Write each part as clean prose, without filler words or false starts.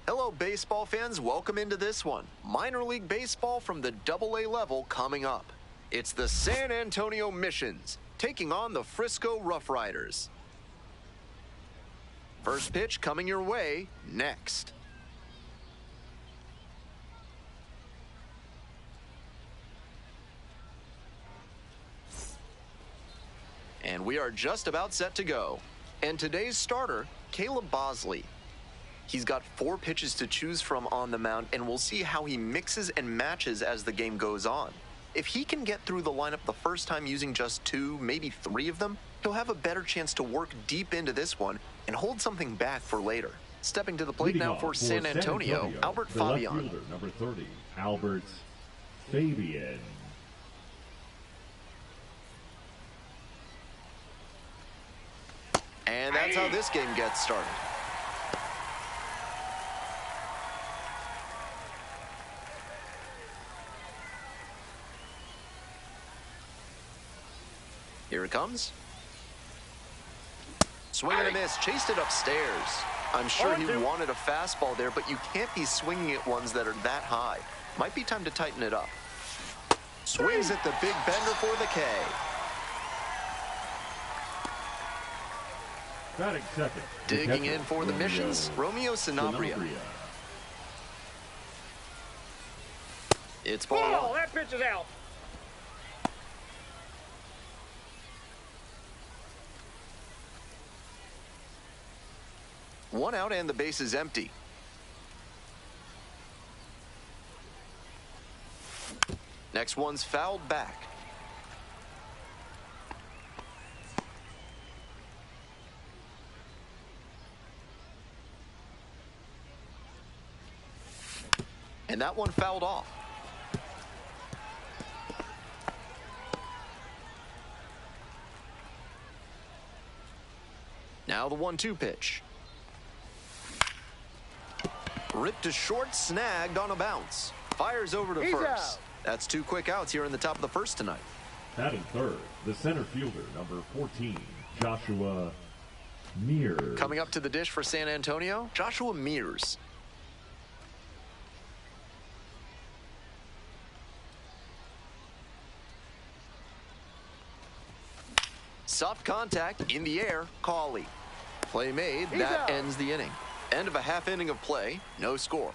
Hello, baseball fans. Welcome into this one. Minor League Baseball from the AA level coming up. It's the San Antonio Missions taking on the Frisco RoughRiders. First pitch coming your way next. And we are just about set to go. And today's starter, Caleb Bosley. He's got 4 pitches to choose from on the mound, and we'll see how he mixes and matches as the game goes on. If he can get through the lineup the first time using just 2, maybe 3 of them, he'll have a better chance to work deep into this one and hold something back for later. Stepping to the plate now for San Antonio, Albert Fabian. Left fielder, number 30, Albert Fabian. And that's how this game gets started. Here it comes. Swing and a miss, chased it upstairs. I'm sure he wanted a fastball there, but you can't be swinging at ones that are that high. Might be time to tighten it up. Swings at the big bender for the K. Batting second. Digging in for the Missions, Romeo Sanabria. It's ball. Oh, that pitch is out. One out and the base is empty. Next one's fouled back. And that one fouled off. Now the 1-2 pitch. Ripped to short, snagged on a bounce. Fires over to first. Out. That's 2 quick outs here in the top of the first tonight. Batting third, the center fielder, number 14, Joshua Mears. Coming up to the dish for San Antonio, Joshua Mears. Soft contact in the air, Cawley. Play made, that ends the inning. End of a half inning of play, no score.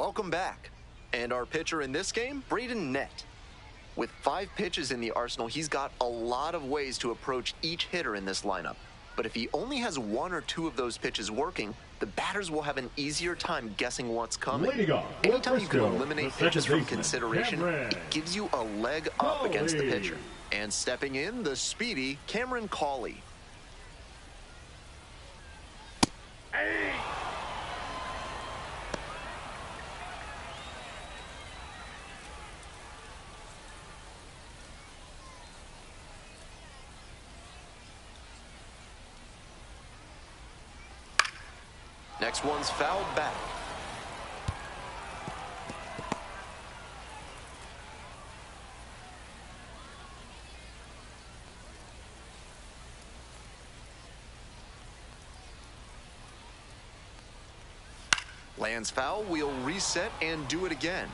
Welcome back. And our pitcher in this game, Braden Nett. With 5 pitches in the arsenal, he's got a lot of ways to approach each hitter in this lineup. But if he only has 1 or 2 of those pitches working, the batters will have an easier time guessing what's coming. Anytime you can eliminate pitches from consideration, it gives you a leg up against the pitcher. And stepping in, the speedy Cameron Cawley. Next one's fouled back. Lands foul, we'll reset and do it again.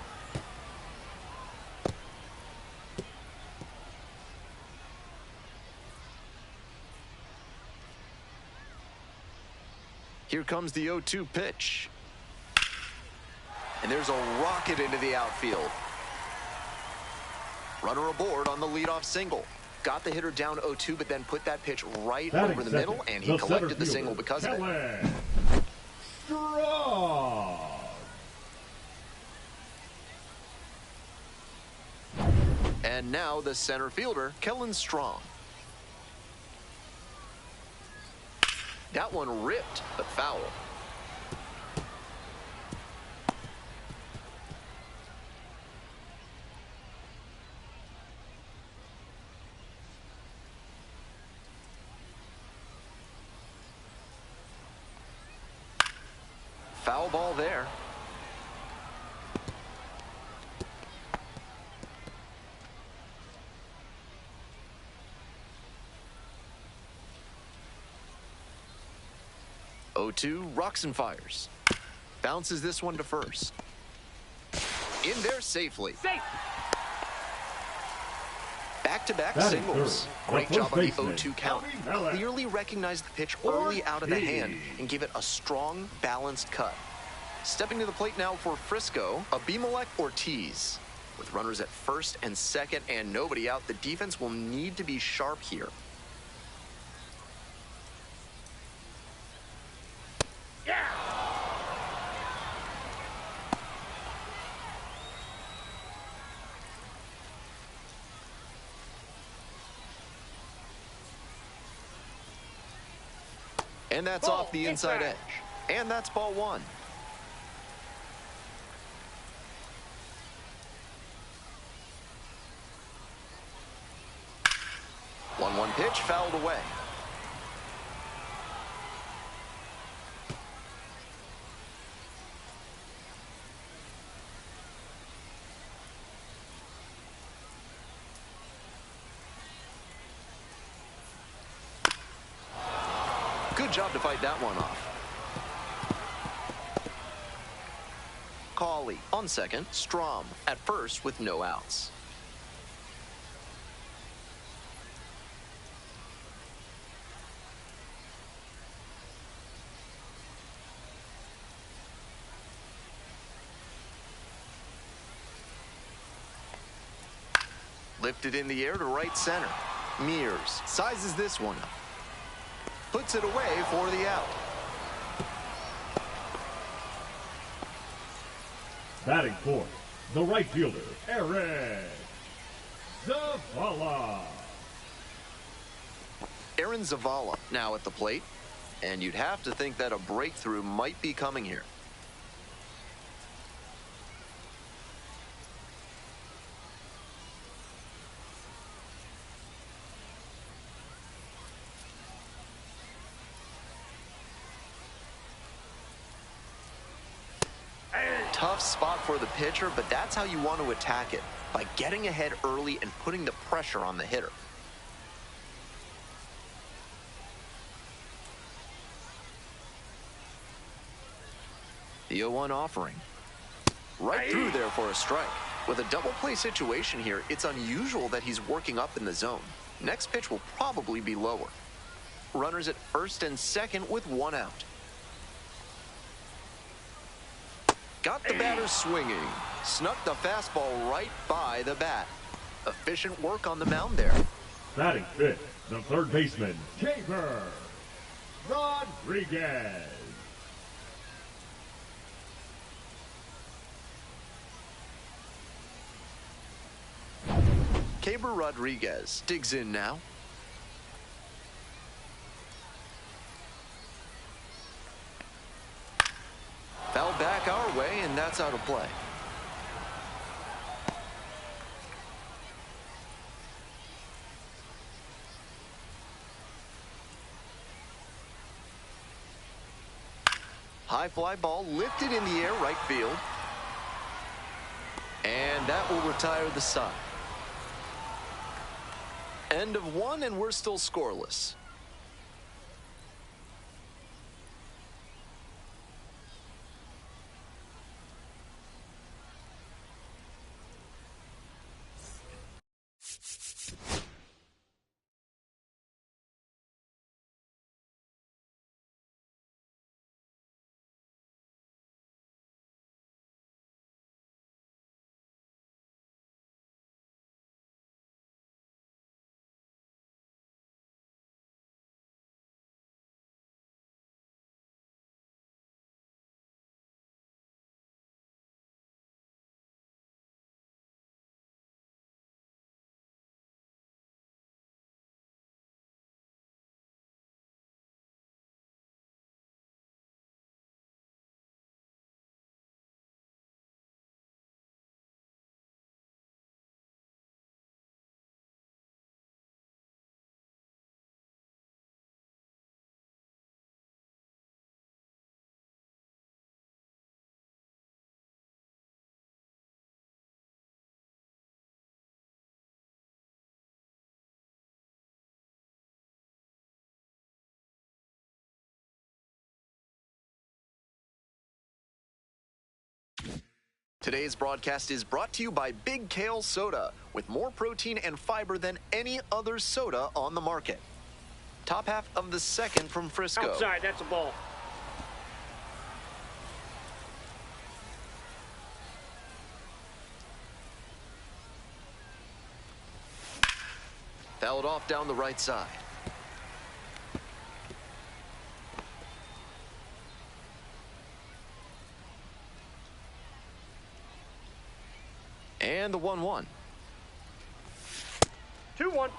Here comes the 0-2 pitch. And there's a rocket into the outfield. Runner aboard on the leadoff single. Got the hitter down 0-2, but then put that pitch right over the middle, and he collected the single because of it. Strong. And now the center fielder, Kellen Strong. That one ripped, but foul. Foul ball there. Rocks and fires. Bounces this one to first. In there safely. Safe. Back-to-back singles. Great job on the 0-2 count. Clearly recognized the pitch early out of the hand and gave it a strong, balanced cut. Stepping to the plate now for Frisco, Abimelech Ortiz. With runners at first and second and nobody out, the defense will need to be sharp here. And that's off the inside edge. And that's ball 1. 1-1 pitch fouled away. Good job to fight that one off. Cawley on second, Strom at first with no outs. Lifted in the air to right center. Mears sizes this one up. Puts it away for the out. Batting fourth, the right fielder, Aaron Zavala. Aaron Zavala now at the plate, and you'd have to think that a breakthrough might be coming here. Tough spot for the pitcher, but that's how you want to attack it, by getting ahead early and putting the pressure on the hitter. The 0-1 offering. Right through there for a strike. With a double play situation here, it's unusual that he's working up in the zone. Next pitch will probably be lower. Runners at first and second with 1 out. Got the batter swinging. Snuck the fastball right by the bat. Efficient work on the mound there. Batting fifth, the third baseman, Caber Rodriguez. Caber Rodriguez digs in now. Foul back our way, and that's out of play. High fly ball lifted in the air, right field. And that will retire the side. End of one, and we're still scoreless. Today's broadcast is brought to you by Big Kale Soda, with more protein and fiber than any other soda on the market. Top half of the second from Frisco. Outside, that's a ball. Fouled off down the right side. And the 1-1. 2-1.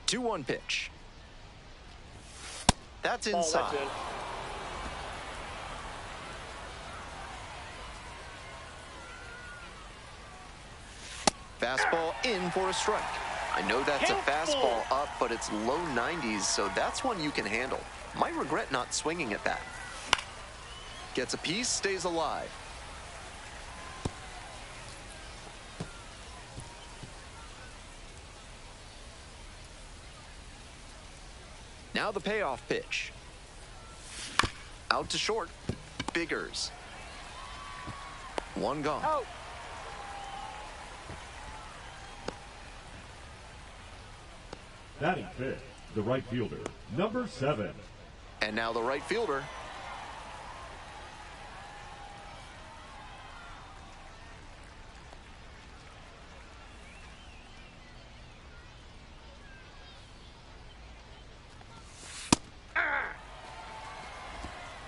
Two-one pitch. That's Ball, inside. that's in. Fastball in for a strike. I know that's a Careful. fastball up, but it's low 90s, so that's one you can handle. Might regret not swinging at that. Gets a piece, stays alive. Now the payoff pitch. Out to short. Biggers. One gone. Out. Batting fifth, the right fielder, number 7. And now the right fielder.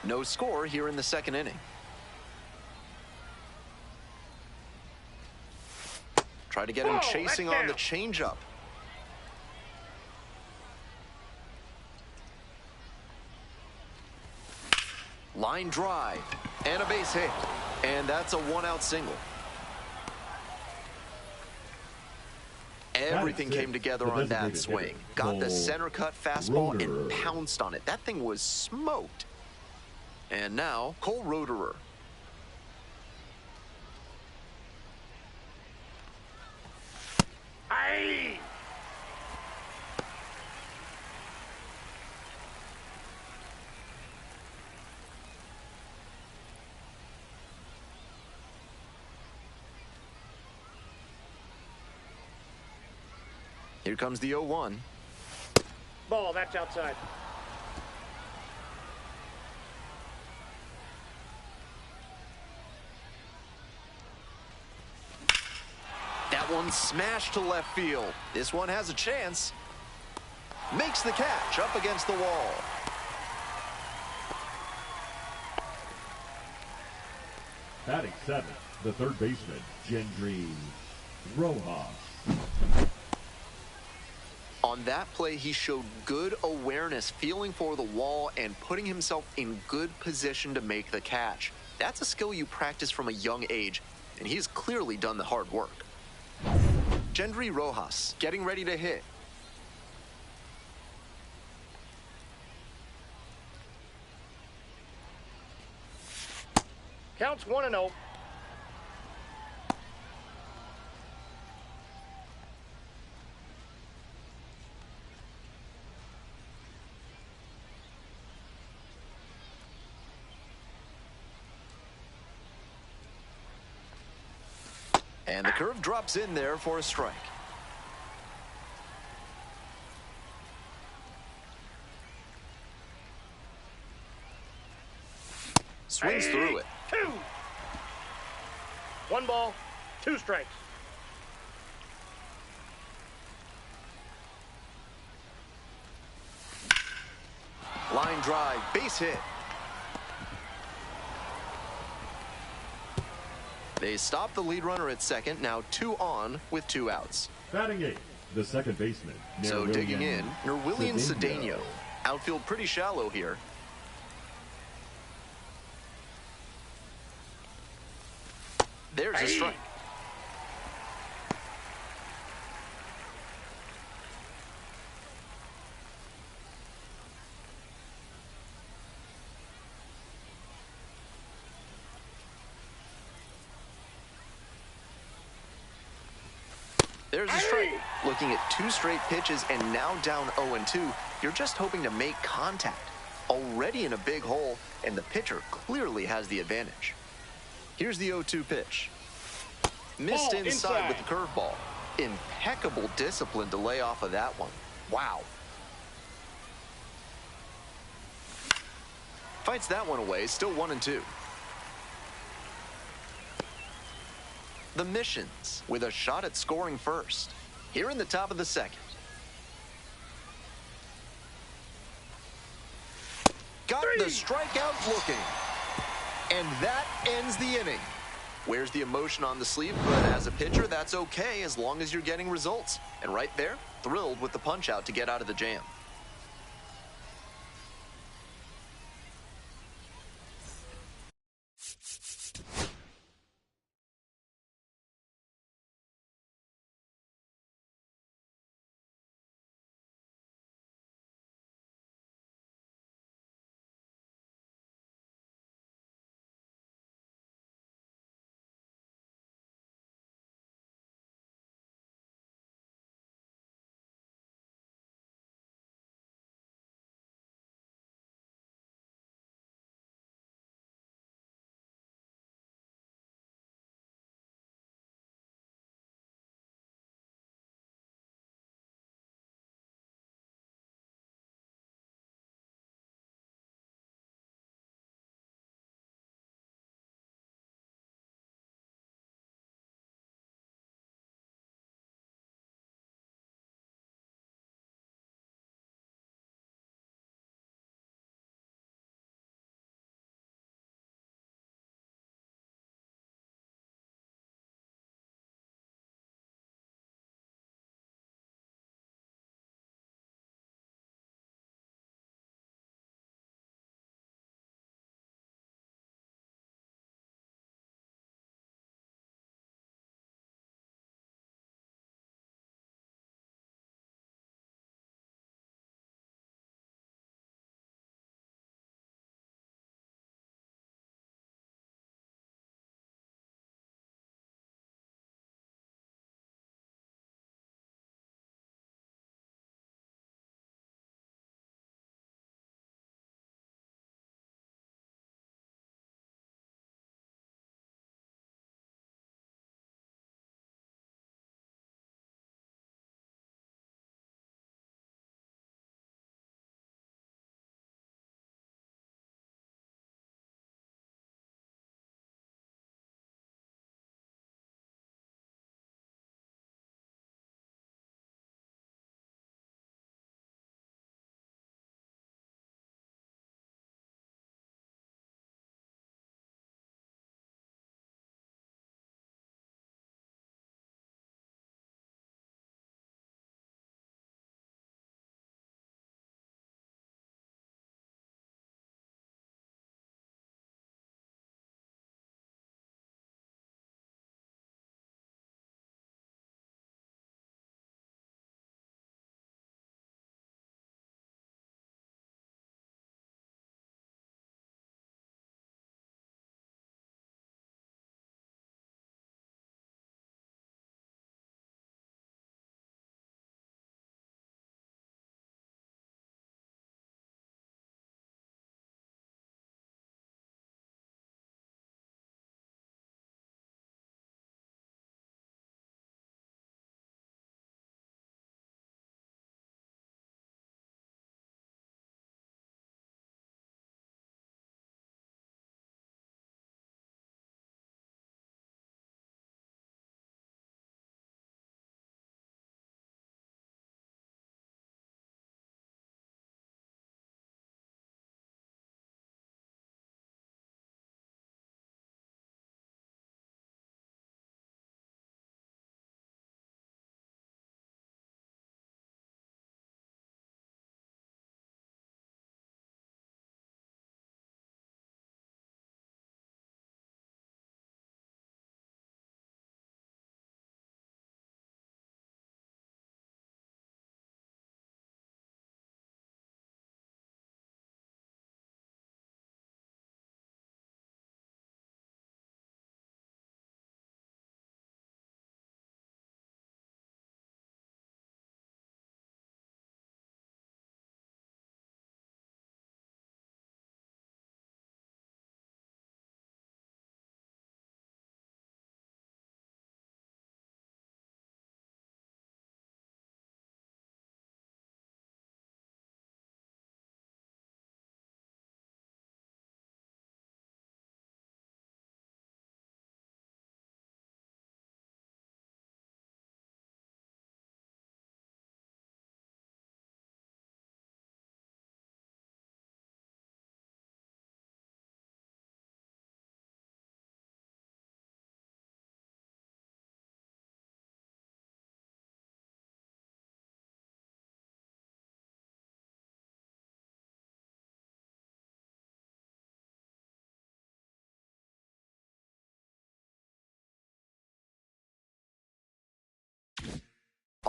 No score here in the second inning. Try to get him chasing on the changeup. Line drive and a base hit, and that's a one-out single. Everything came together on that swing. Got the center cut fastball and pounced on it. That thing was smoked. And now Cole Roederer. Aye. Here comes the 0-1. Ball, that's outside. That one smashed to left field. This one has a chance. Makes the catch up against the wall. Batting seventh, the third baseman, Gendry Rojas. On that play, he showed good awareness, feeling for the wall, and putting himself in good position to make the catch. That's a skill you practice from a young age, and he's clearly done the hard work. Gendry Rojas getting ready to hit. Counts 1-0. And the curve drops in there for a strike. Swings through it. 2. 1 ball, 2 strikes. Line drive, base hit. They stop the lead runner at second, now 2 on with 2 outs. Batting eighth, the second baseman, So digging in, Nerwillian Cedeno. Cedeno. Outfield pretty shallow here. There's a strike. There's a strike. Looking at 2 straight pitches and now down 0-2, you're just hoping to make contact. Already in a big hole, and the pitcher clearly has the advantage. Here's the 0-2 pitch. Missed inside with the curveball. Impeccable discipline to lay off of that one. Wow. Fights that one away, still 1-2. The Missions with a shot at scoring first. Here in the top of the second. Got the strikeout looking. And that ends the inning. Wears the emotion on the sleeve, but as a pitcher, that's okay as long as you're getting results. And right there, thrilled with the punch out to get out of the jam.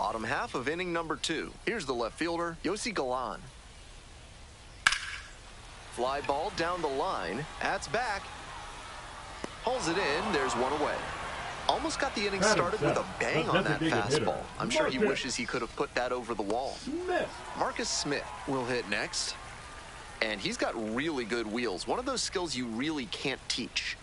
Bottom half of inning number 2. Here's the left fielder, Yossi Galan. Fly ball down the line. That's back. Hauls it in. There's one away. Almost got the inning started with a bang on that fastball. I'm sure he wishes he could have put that over the wall. Marcus Smith will hit next. And he's got really good wheels. One of those skills you really can't teach.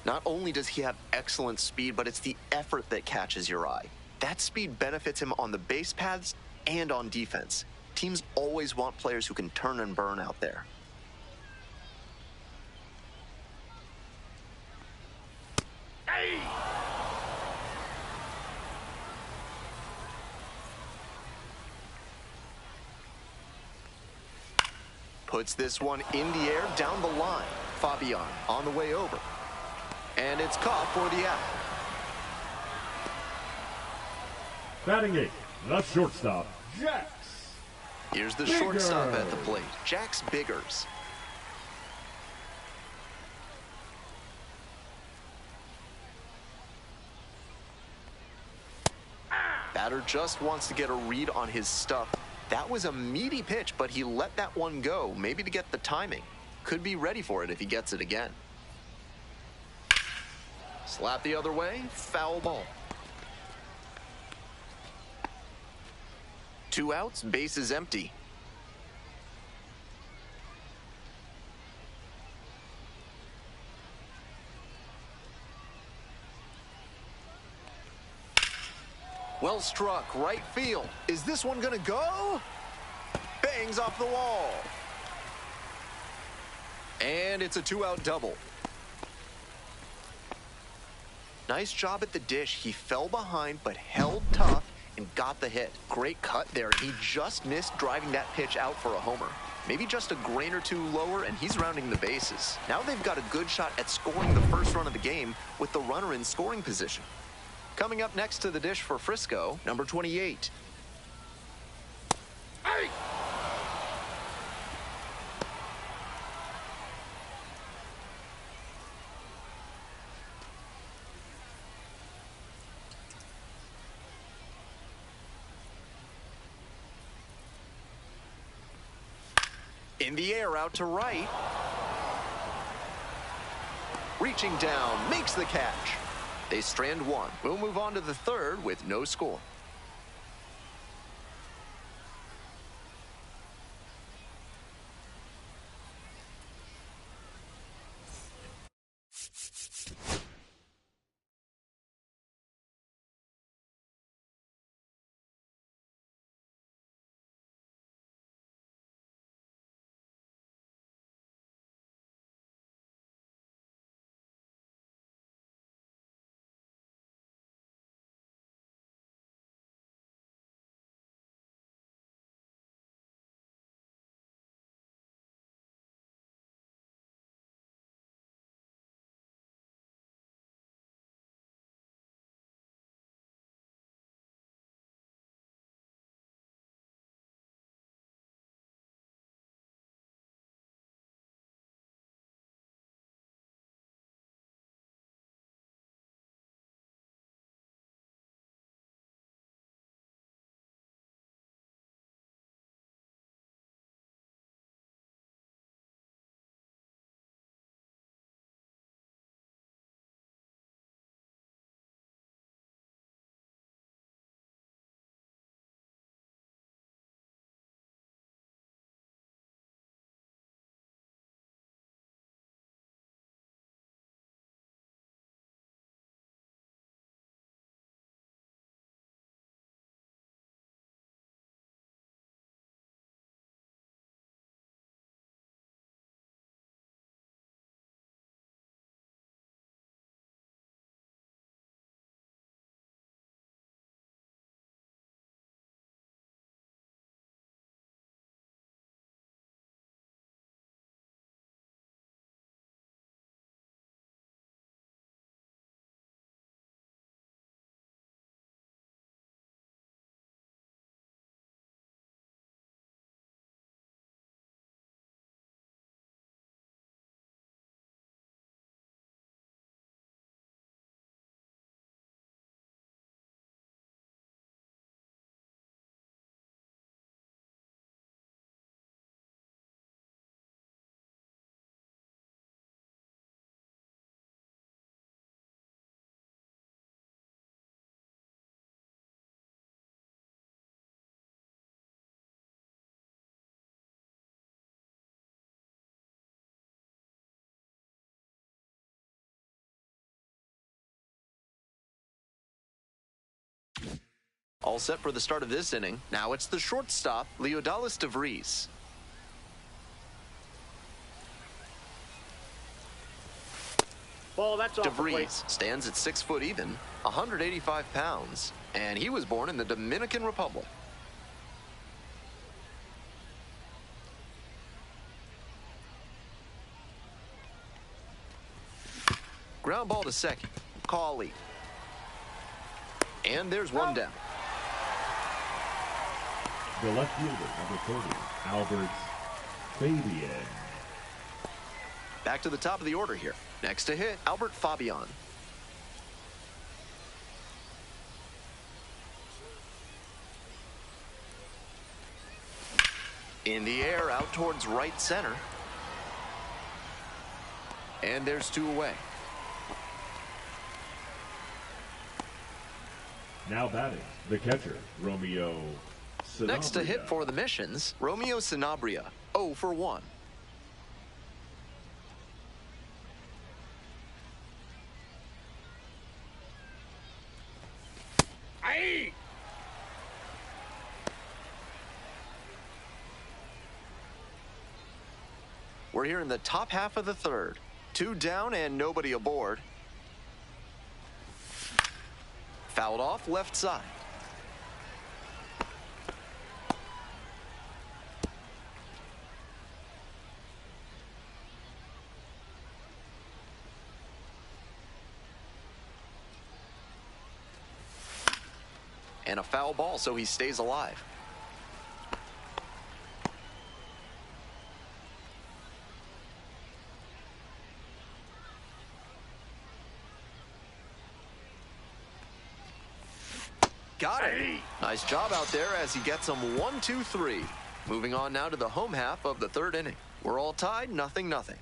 Not only does he have excellent speed, but it's the effort that catches your eye. That speed benefits him on the base paths and on defense. Teams always want players who can turn and burn out there. Hey! Puts this one in the air down the line. Fabian on the way over. And it's caught for the out. Batting 8, the shortstop, Jax. Here's the Biggers. shortstop at the plate, Jax Biggers. Batter just wants to get a read on his stuff. That was a meaty pitch, but he let that one go, maybe to get the timing. Could be ready for it if he gets it again. Slap the other way, foul ball. 2 outs, bases empty. Well struck, right field. Is this one gonna go? Bangs off the wall. And it's a 2-out double. Nice job at the dish. He fell behind but held tough and got the hit. Great cut there. He just missed driving that pitch out for a homer. Maybe just a grain or two lower and he's rounding the bases. Now they've got a good shot at scoring the first run of the game with the runner in scoring position. Coming up next to the dish for Frisco, number 28. Hey! In the air out to right. Reaching down, makes the catch. They strand one. We'll move on to the third with no score. All set for the start of this inning. Now it's the shortstop, Leodalis DeVries. Ball, that's off the plate. DeVries stands at 6 foot even, 185 pounds, and he was born in the Dominican Republic. Ground ball to second. Cawley. And there's one down. The left fielder, number 30, Albert Fabian. Back to the top of the order here. Next to hit, Albert Fabian. In the air, out towards right center. And there's 2 away. Now batting, the catcher, Romeo Sanabria. Next to hit for the Missions, Romeo Sanabria, 0 for 1. Hey! We're here in the top half of the third. 2 down and nobody aboard. Fouled off left side. And a foul ball, so he stays alive. Got it. Nice job out there as he gets him 1-2-3. Moving on now to the home half of the third inning. We're all tied, 0-0.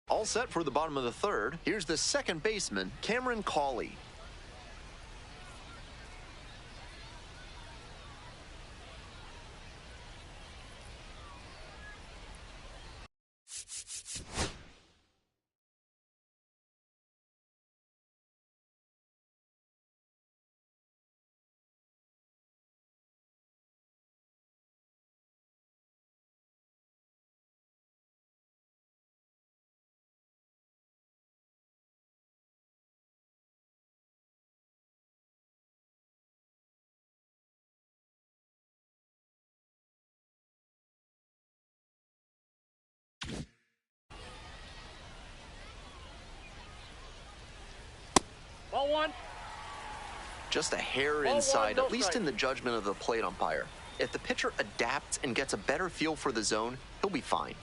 All set for the bottom of the third. Here's the second baseman, Cameron Cawley. Ball one. Just a hair Ball inside, one, at least strike. in the judgment of the plate umpire. If the pitcher adapts and gets a better feel for the zone, he'll be fine.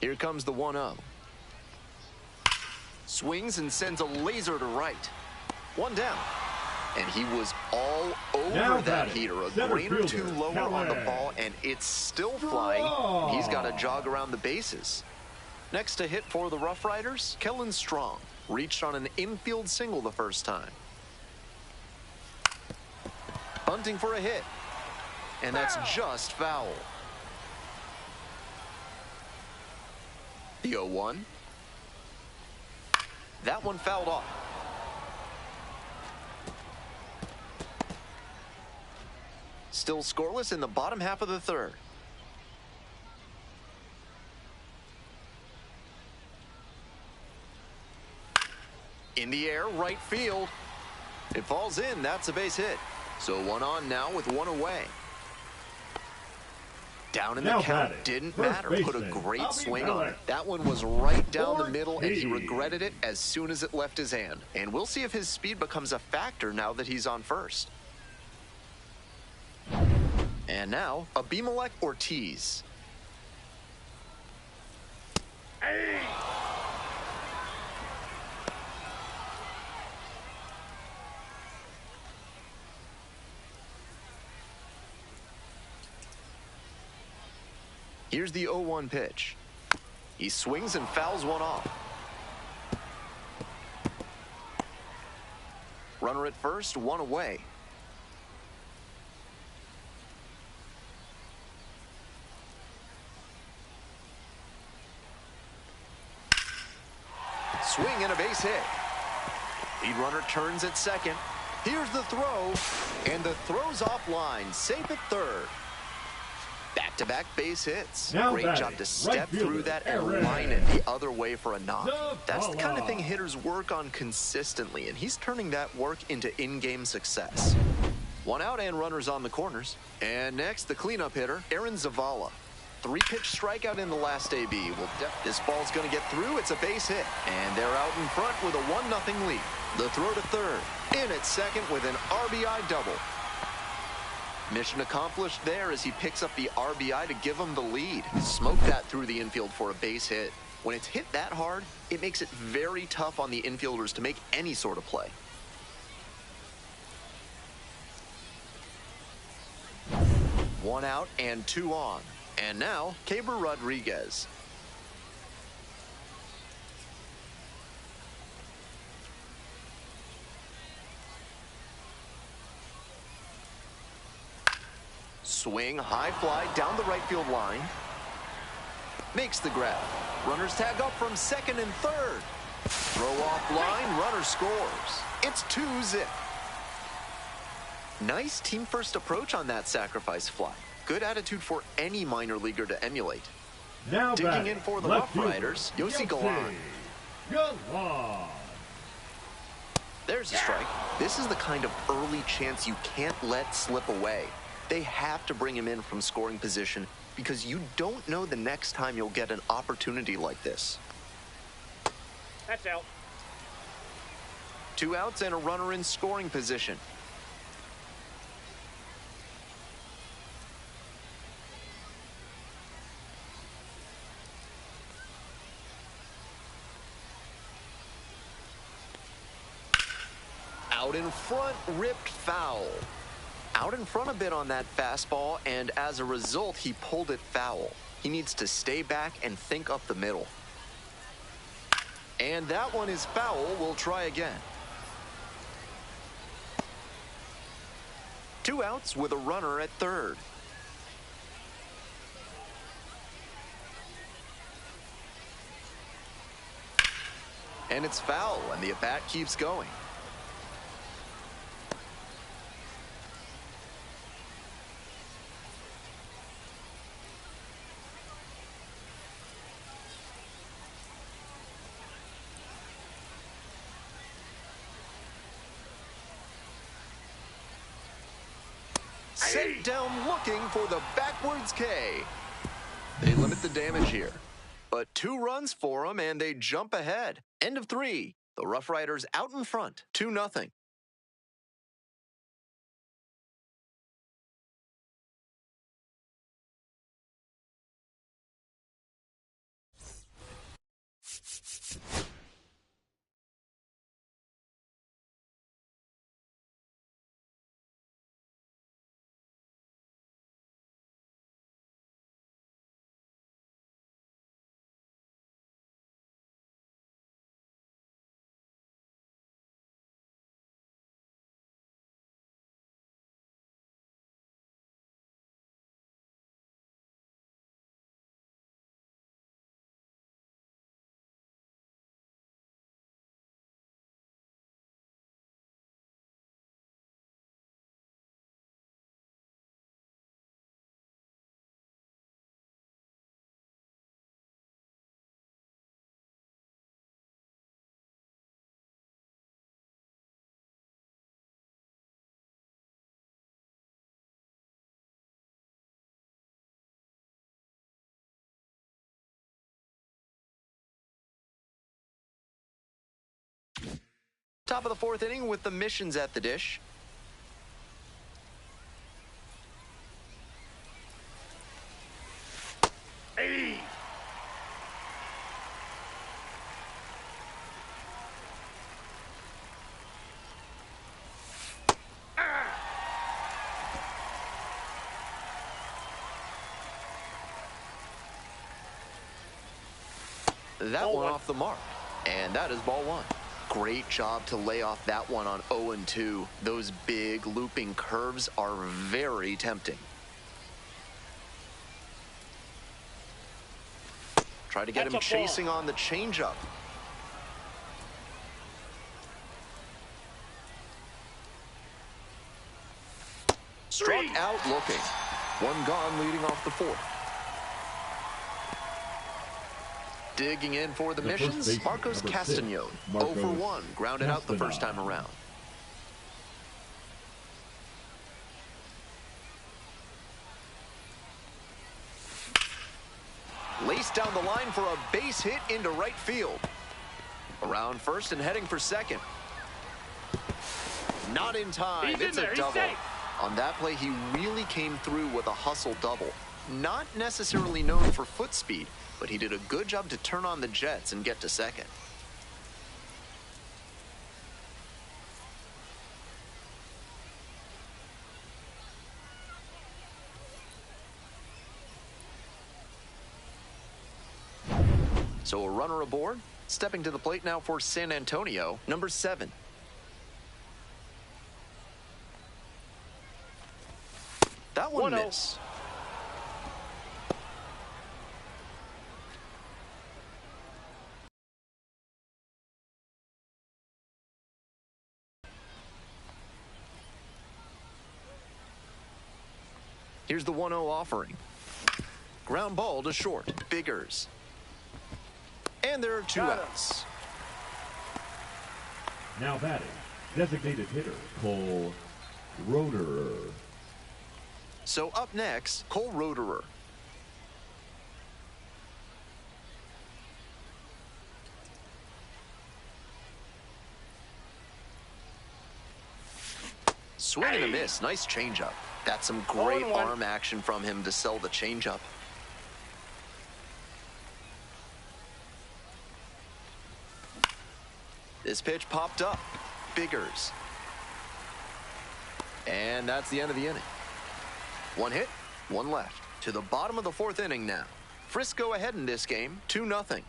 Here comes the 1-0. Swings and sends a laser to right. One down. And he was all over that heater. A grain or two lower on the ball, and it's still flying. He's got to jog around the bases. Next to hit for the RoughRiders, Kellen Strong. Reached on an infield single the first time. Bunting for a hit. And that's just foul. The 0-1. That one fouled off. Still scoreless in the bottom half of the third. In the air, right field. It falls in. That's a base hit. So one on now with one away. Down in the count, didn't matter. Put a great swing on it. That one was right down the middle, and he regretted it as soon as it left his hand. And we'll see if his speed becomes a factor now that he's on first. And now, Abimelec Ortiz. Hey. Here's the 0-1 pitch. He swings and fouls one off. Runner at first, one away. Swing and a base hit. Lead runner turns at second. Here's the throw, and the throw's offline, safe at third. Back-to-back base hits. Great job to step through that and line it the other way for a knock. That's the kind of thing hitters work on consistently, and he's turning that work into in-game success. One out and runners on the corners. And next, the cleanup hitter, Aaron Zavala. 3-pitch strikeout in the last AB. This ball's going to get through. It's a base hit. And they're out in front with a 1-0 lead. The throw to third. In at second with an RBI double. Mission accomplished there as he picks up the RBI to give him the lead. Smoke that through the infield for a base hit. When it's hit that hard, it makes it very tough on the infielders to make any sort of play. One out and two on. And now, Keber Rodriguez. Swing, high fly down the right field line. Makes the grab. Runners tag up from second and third. Throw off line, runner scores. It's 2-zip. Nice team first approach on that sacrifice fly. Good attitude for any minor leaguer to emulate. Now digging in for the RoughRiders, Yossi Galan. There's a strike. This is the kind of early chance you can't let slip away. They have to bring him in from scoring position because you don't know the next time you'll get an opportunity like this. That's out. 2 outs and a runner in scoring position. Out in front, ripped foul. Out in front a bit on that fastball, and as a result, he pulled it foul. He needs to stay back and think up the middle. And that one is foul. We'll try again. 2 outs with a runner at third. And it's foul, and the at-bat keeps going. Sent down looking for the backwards K. They limit the damage here. But 2 runs for them, and they jump ahead. End of 3. The Rough Riders out in front, 2-0. Top of the 4th inning with the missions at the dish. Hey! That one off the mark, and that is ball 1. Great job to lay off that one on 0-2. Those big looping curves are very tempting. Try to get him chasing on the changeup. Struck out looking. 1 gone leading off the 4th. Digging in for the missions, Marcos Castañón, 0 for 1, grounded out the first time around. Laced down the line for a base hit into right field. Around first and heading for second. Not in time. It's a double. On that play, he really came through with a hustle double. Not necessarily known for foot speed, but he did a good job to turn on the jets and get to second. So a runner aboard, stepping to the plate now for San Antonio, number 7. That one missed. Here's the 1-0 offering. Ground ball to short. Biggers. And there are 2 outs. Now batting, designated hitter Cole Roederer. So up next, Cole Roederer. Swing and a miss. Nice changeup. That's some great arm action from him to sell the changeup. This pitch popped up. Biggers. And that's the end of the inning. 1 hit, 1 left. To the bottom of the 4th inning now. Frisco ahead in this game, 2-0.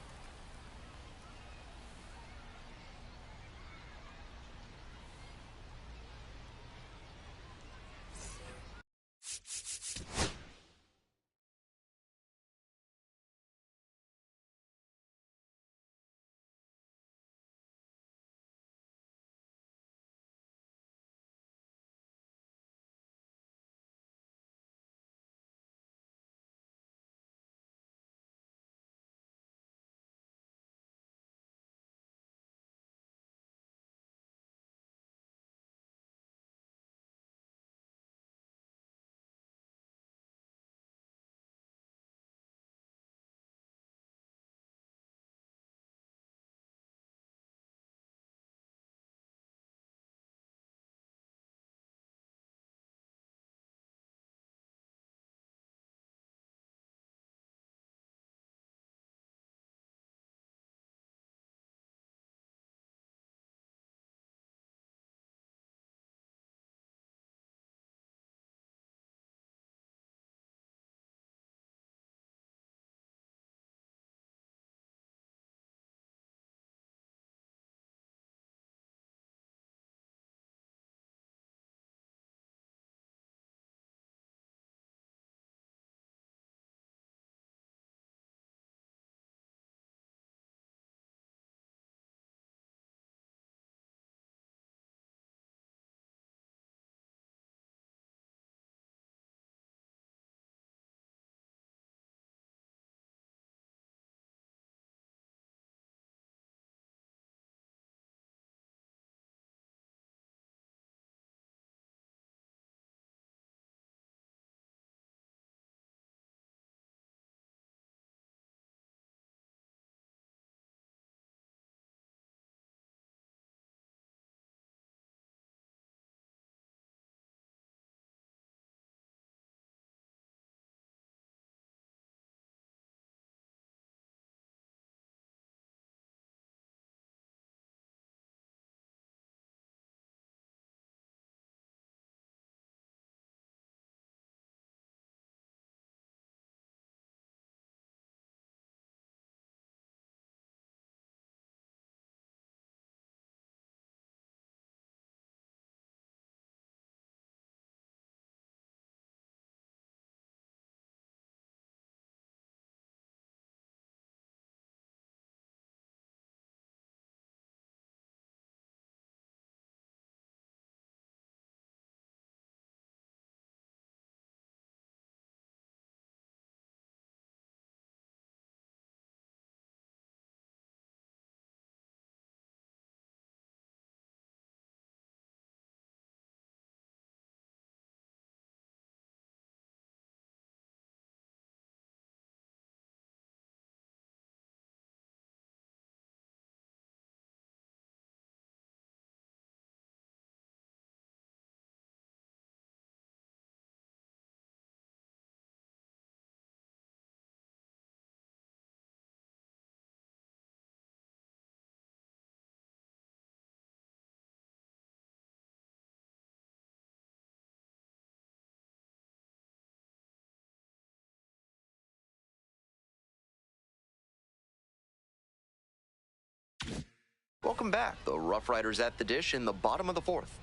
Welcome back. The Rough Riders at the dish in the bottom of the fourth.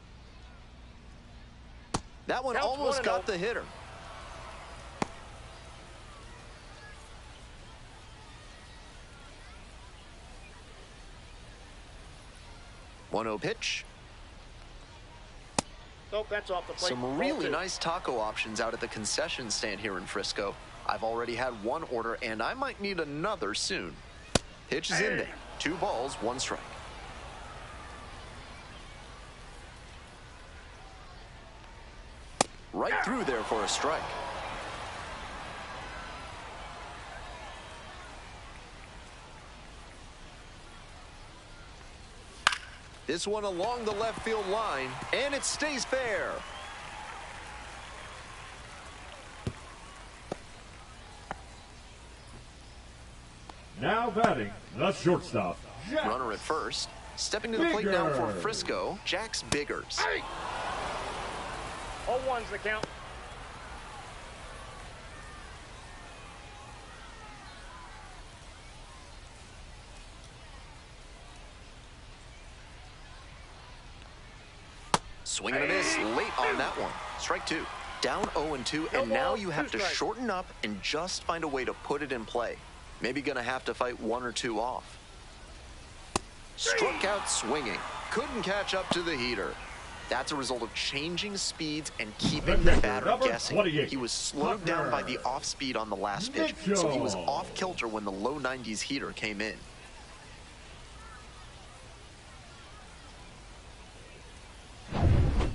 That one Counts almost 1-0. got the hitter. One-0 pitch. Nope, that's off the plate. Some Ball really two. nice taco options out at the concession stand here in Frisco. I've already had one order, and I might need another soon. Pitch is in there. 2 balls, 1 strike. Right through there for a strike. This one along the left field line, and it stays fair. Now batting, the shortstop, Jax. Runner at first. Stepping to the plate now for Frisco, Jax Biggers. 0-1's the count. Swing and a miss late on that one. Strike 2. Down 0-2, and now you have to shorten up and just find a way to put it in play. Maybe gonna have to fight 1 or 2 off. Struck out swinging. Couldn't catch up to the heater. That's a result of changing speeds and keeping the batter guessing. He was slowed down by the off speed on the last pitch, so he was off kilter when the low 90s heater came in.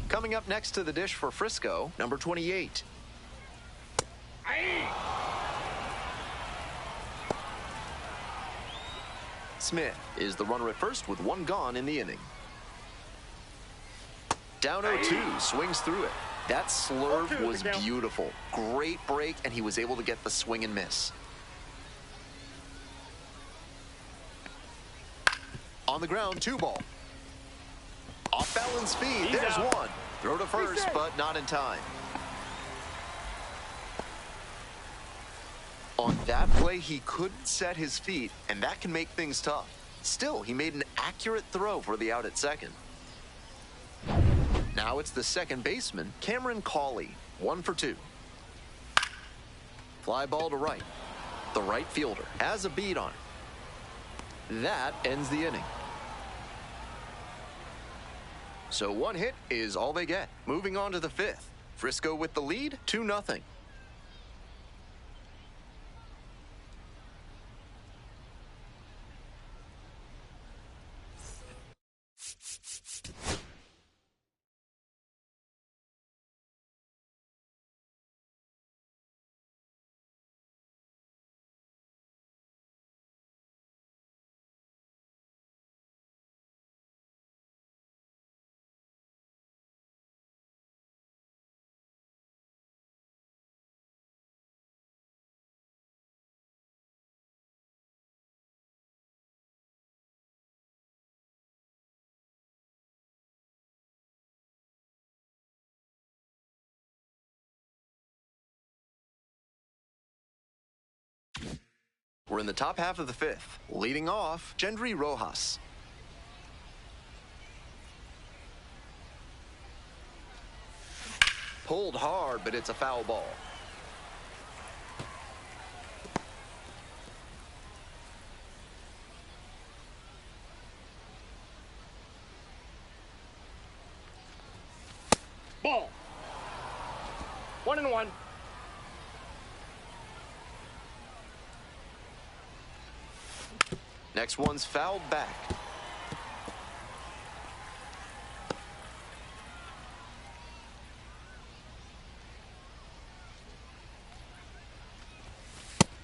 Coming up next to the dish for Frisco, number 28. Smith is the runner at first with 1 gone in the inning. Down 0-2, swings through it. That slurve was beautiful. Great break, and he was able to get the swing and miss. On the ground, 2 ball. Off balance speed, there's 1. Throw to first, but not in time. On that play, he couldn't set his feet, and that can make things tough. Still, he made an accurate throw for the out at second. Now it's the second baseman, Cameron Cawley, 1 for 2. Fly ball to right. The right fielder has a beat on it. That ends the inning. So 1 hit is all they get. Moving on to the 5th. Frisco with the lead, 2-0. We're in the top half of the 5th. Leading off, Gendry Rojas. Pulled hard, but it's a foul ball. Ball. 1-1. Next one's fouled back.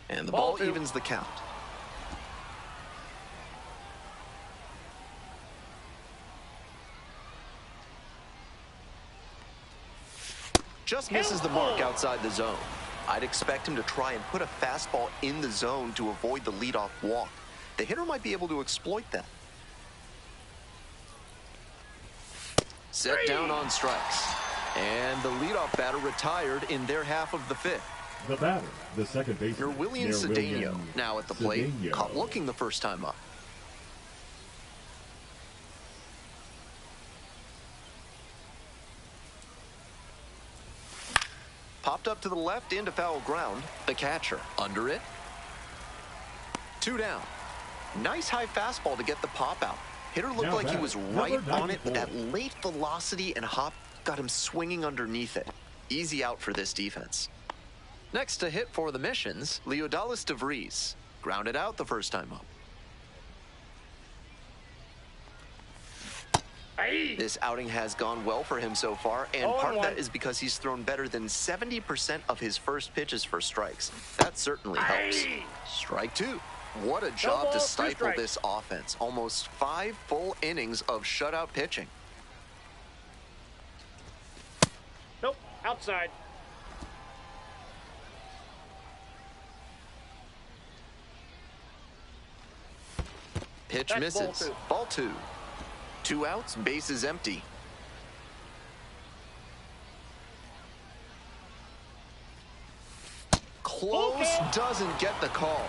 And the ball evens the count. Just misses the mark outside the zone. I'd expect him to try and put a fastball in the zone to avoid the leadoff walk. The hitter might be able to exploit that. Set down on strikes. And the leadoff batter retired in their half of the 5th. The batter, the second baseman, Your William Cedeno now at the plate. Caught looking the first time up. Chopped up to the left into foul ground. The catcher under it. 2 down. Nice high fastball to get the pop out. Hitter looked like he was right on it, but that late velocity and hop got him swinging underneath it. Easy out for this defense. Next to hit for the Missions, Leodalis DeVries. Grounded out the first time up. This outing has gone well for him so far, and part of that is because he's thrown better than 70% of his first pitches for strikes. That certainly helps. Strike 2. What a job to stifle this offense. Almost 5 full innings of shutout pitching. Nope, outside. Pitch That's misses. Ball 2. 2 outs, bases empty. Close, doesn't get the call.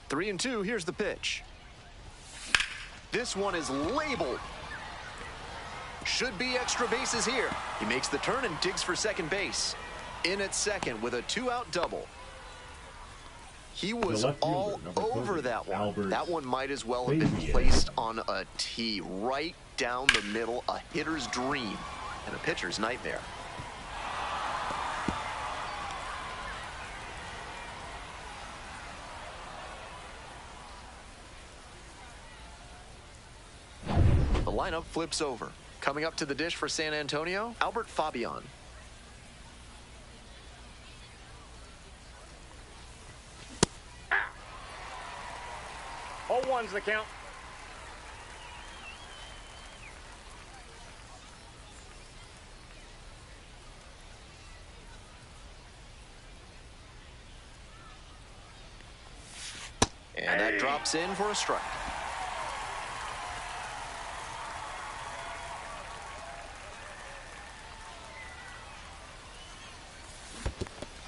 Three and 2, here's the pitch. This one is labeled. Should be extra bases here. He makes the turn and digs for second base. In at second with a 2-out double. He was all over that one. Albert. That one might as well have been placed on a tee right down the middle. A hitter's dream and a pitcher's nightmare. The lineup flips over. Coming up to the dish for San Antonio, Albert Fabian. All one's the count. And that drops in for a strike.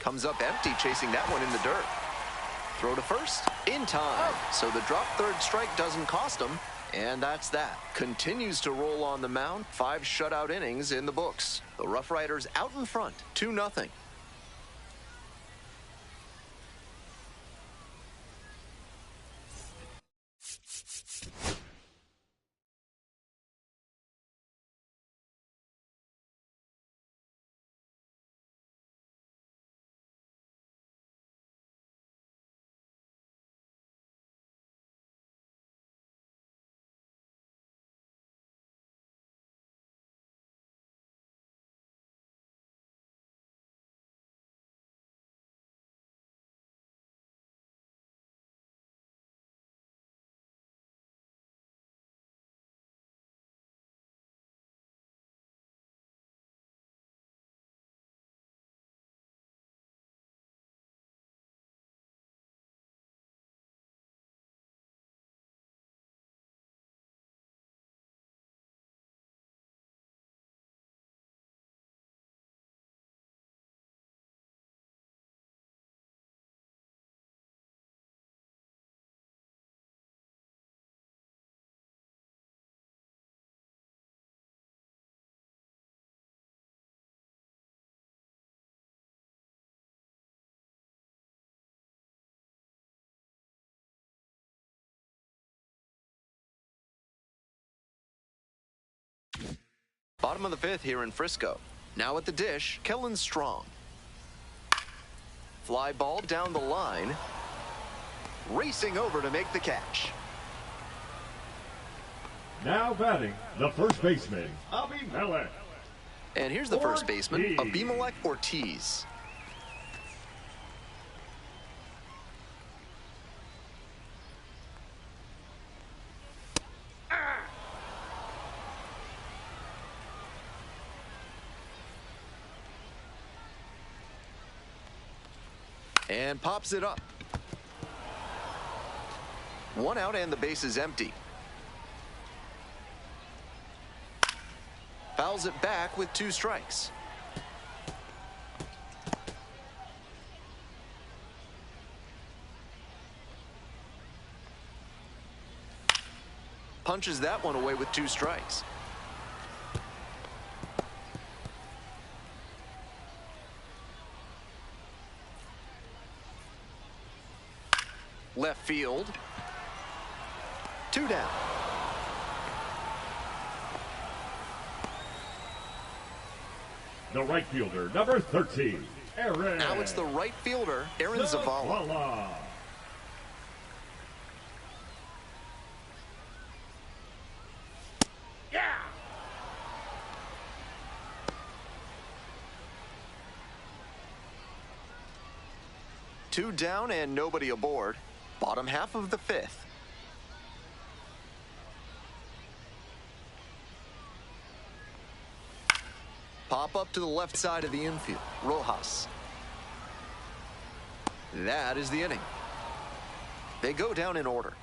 Comes up empty, chasing that one in the dirt. Throw to first, in time. So the drop third strike doesn't cost him, and that's that. Continues to roll on the mound, 5 shutout innings in the books. The RoughRiders out in front, 2-0. Bottom of the 5th here in Frisco. Now at the dish, Kellen Strong. Fly ball down the line. Racing over to make the catch. Now batting, the first baseman, Abimelech. And here's the first baseman, Abimelech Ortiz. And pops it up. 1 out and the base is empty. Fouls it back with 2 strikes. Punches that one away with 2 strikes. Left field. 2 down. The right fielder, number 13, Aaron. Now it's the right fielder, Aaron Zavala. 2 down and nobody aboard. Bottom half of the 5th. Pop up to the left side of the infield. Rojas. That is the inning. They go down in order.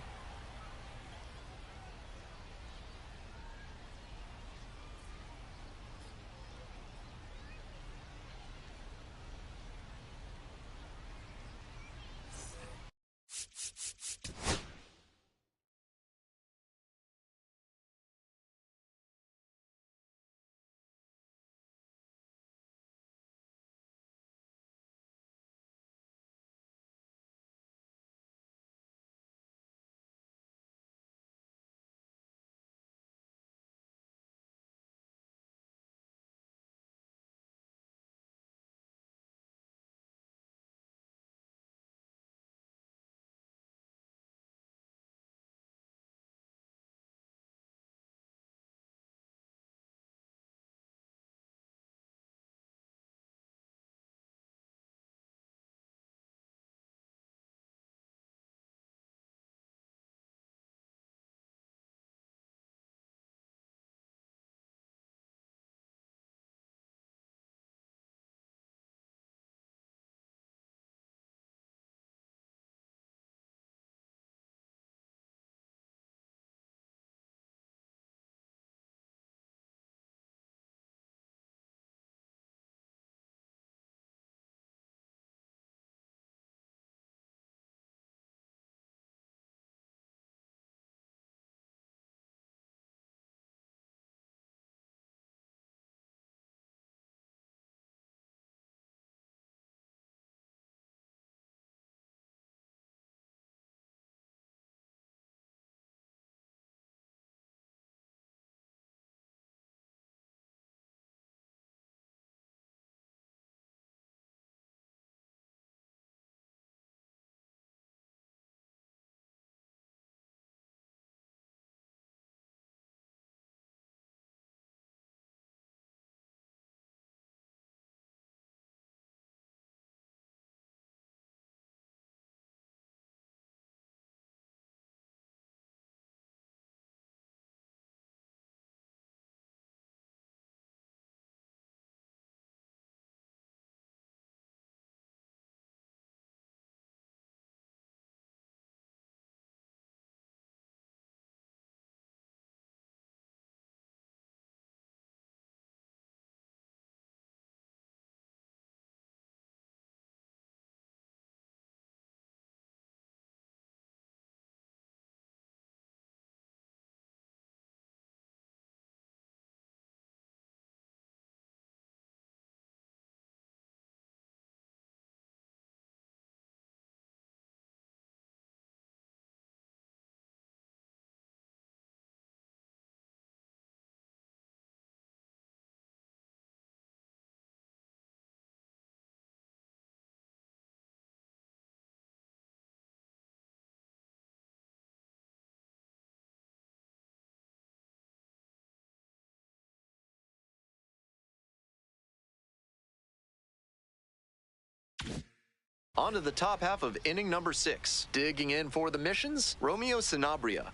On to the top half of inning number 6. Digging in for the missions, Romeo Sanabria.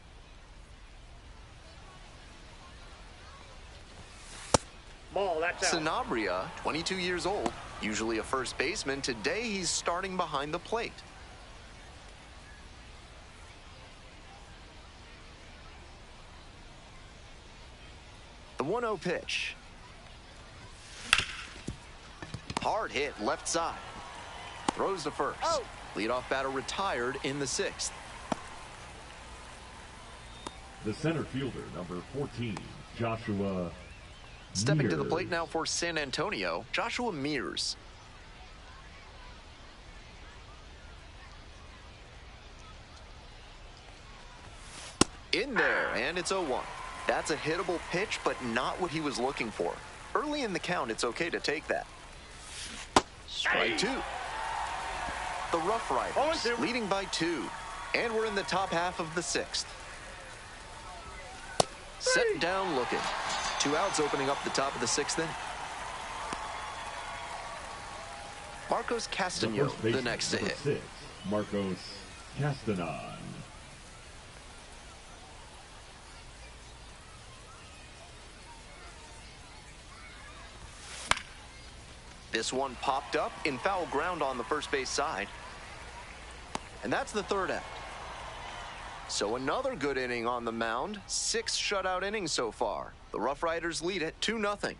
Ball, that's out. Sanabria, 22 years old, usually a first baseman. Today he's starting behind the plate. The 1-0 pitch. Hard hit left side. Throws to first. Oh. Leadoff batter retired in the 6th. the center fielder, number 14, Joshua Stepping to the Mears. plate now for San Antonio, Joshua Mears. In there, and it's 0-1. That's a hittable pitch, but not what he was looking for. Early in the count, it's okay to take that. Strike two. The RoughRiders leading by 2, and we're in the top half of the 6th. Set down looking. 2 outs opening up the top of the 6th inning. Marcos Castaño, the next to hit. 6, Marcos Castañon. This one popped up in foul ground on the first base side. And that's the 3rd out. So another good inning on the mound. 6 shutout innings so far. The RoughRiders lead it 2-0.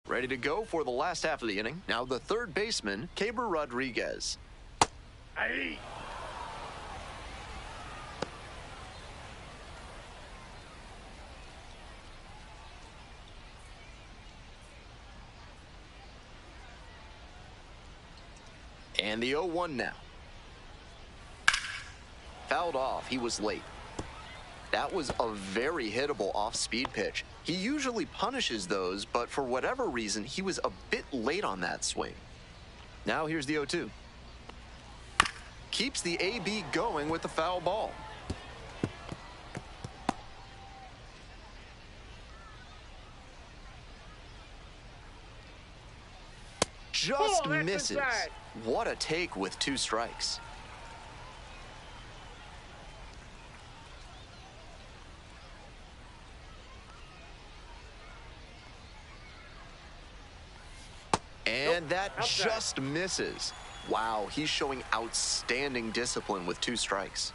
Ready to go for the last half of the inning. Now the 3rd baseman, Keber Rodriguez. Aye. And the 0-1 now. Fouled off. He was late. That was a very hittable off-speed pitch. He usually punishes those, but for whatever reason, he was a bit late on that swing. Now here's the 0-2. Keeps the AB going with the foul ball. Just misses. Inside. What a take with 2 strikes. And that just misses. Wow, he's showing outstanding discipline with 2 strikes.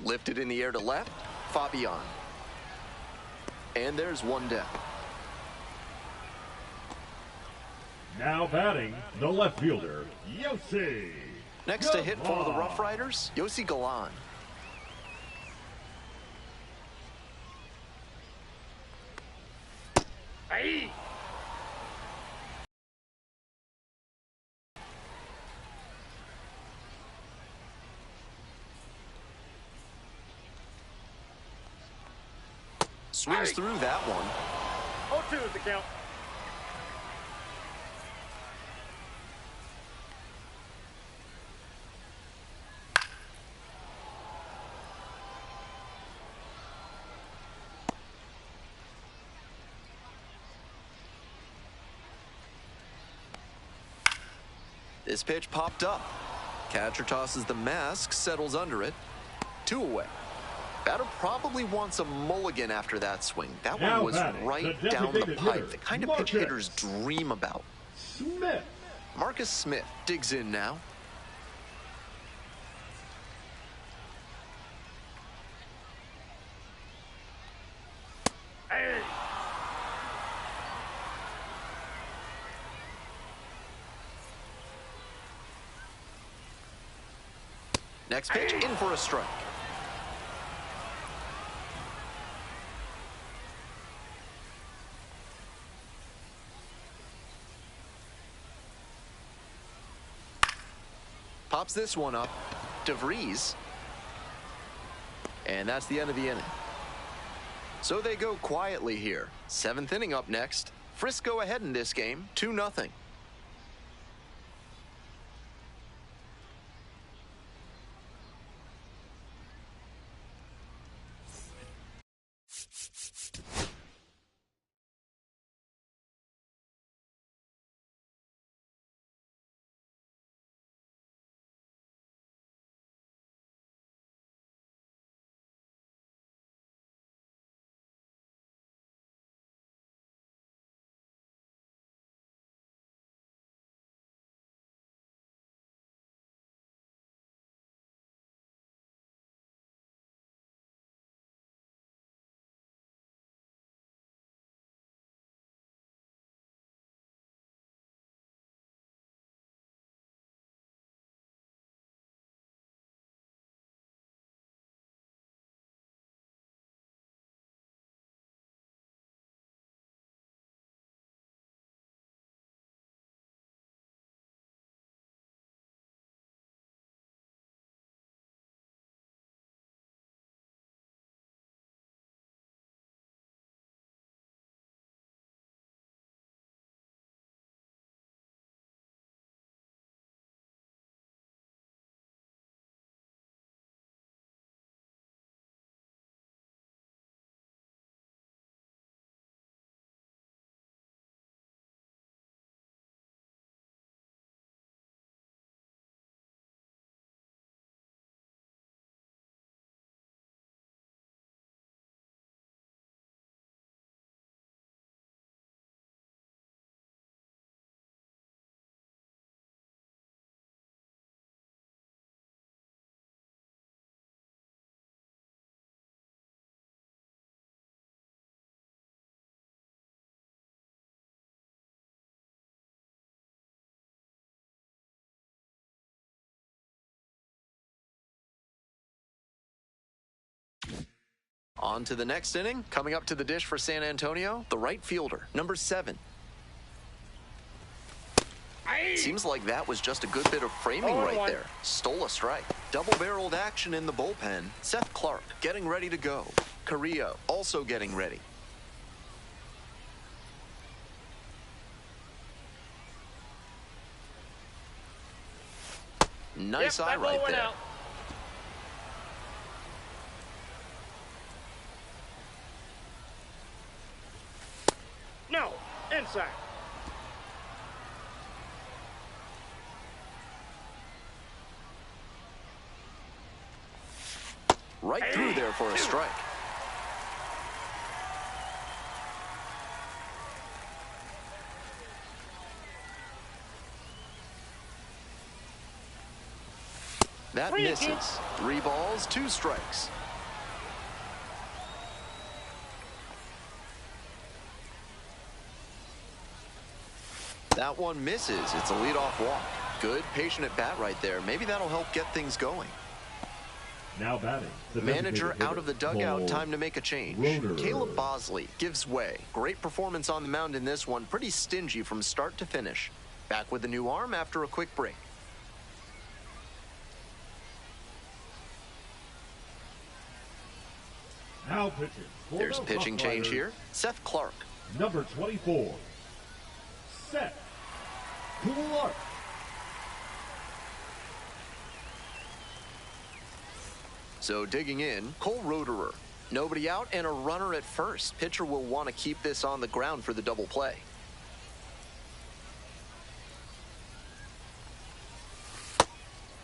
Lifted in the air to left, Fabian. And there's 1 down. Now batting, the left fielder, Yossi. Next to hit for the RoughRiders, Yossi Galan. Aye. Swings through that one. 0-2 is the count. This pitch popped up. Catcher tosses the mask, settles under it. 2 away. Batter probably wants a mulligan after that swing. That one was right down the pipe. The kind of pitch hitters dream about. Smith. Marcus Smith digs in now. Hey. Next pitch, in for a strike. Pops this one up. DeVries. And that's the end of the inning. So they go quietly here. 7th inning up next. Frisco ahead in this game, 2-0. On to the next inning. Coming up to the dish for San Antonio, the right fielder, number 7. Seems like that was just a good bit of framing right there. Stole a strike. Double-barreled action in the bullpen. Seth Clark getting ready to go. Carrillo also getting ready. Nice eye right there. Out. No, inside. Right through there for a strike. That misses. 3 balls, 2 strikes. That one misses. It's a leadoff walk. Good, patient at bat right there. Maybe that'll help get things going. Now batting. The manager out of the dugout. Time to make a change. Caleb Bosley gives way. Great performance on the mound in this one. Pretty stingy from start to finish. Back with a new arm after a quick break. Now pitching. For There's the pitching RoughRiders, change here. Seth Clark. Number 24, Seth Clark. So digging in, Cole Roederer. Nobody out and a runner at first. Pitcher will want to keep this on the ground for the double play.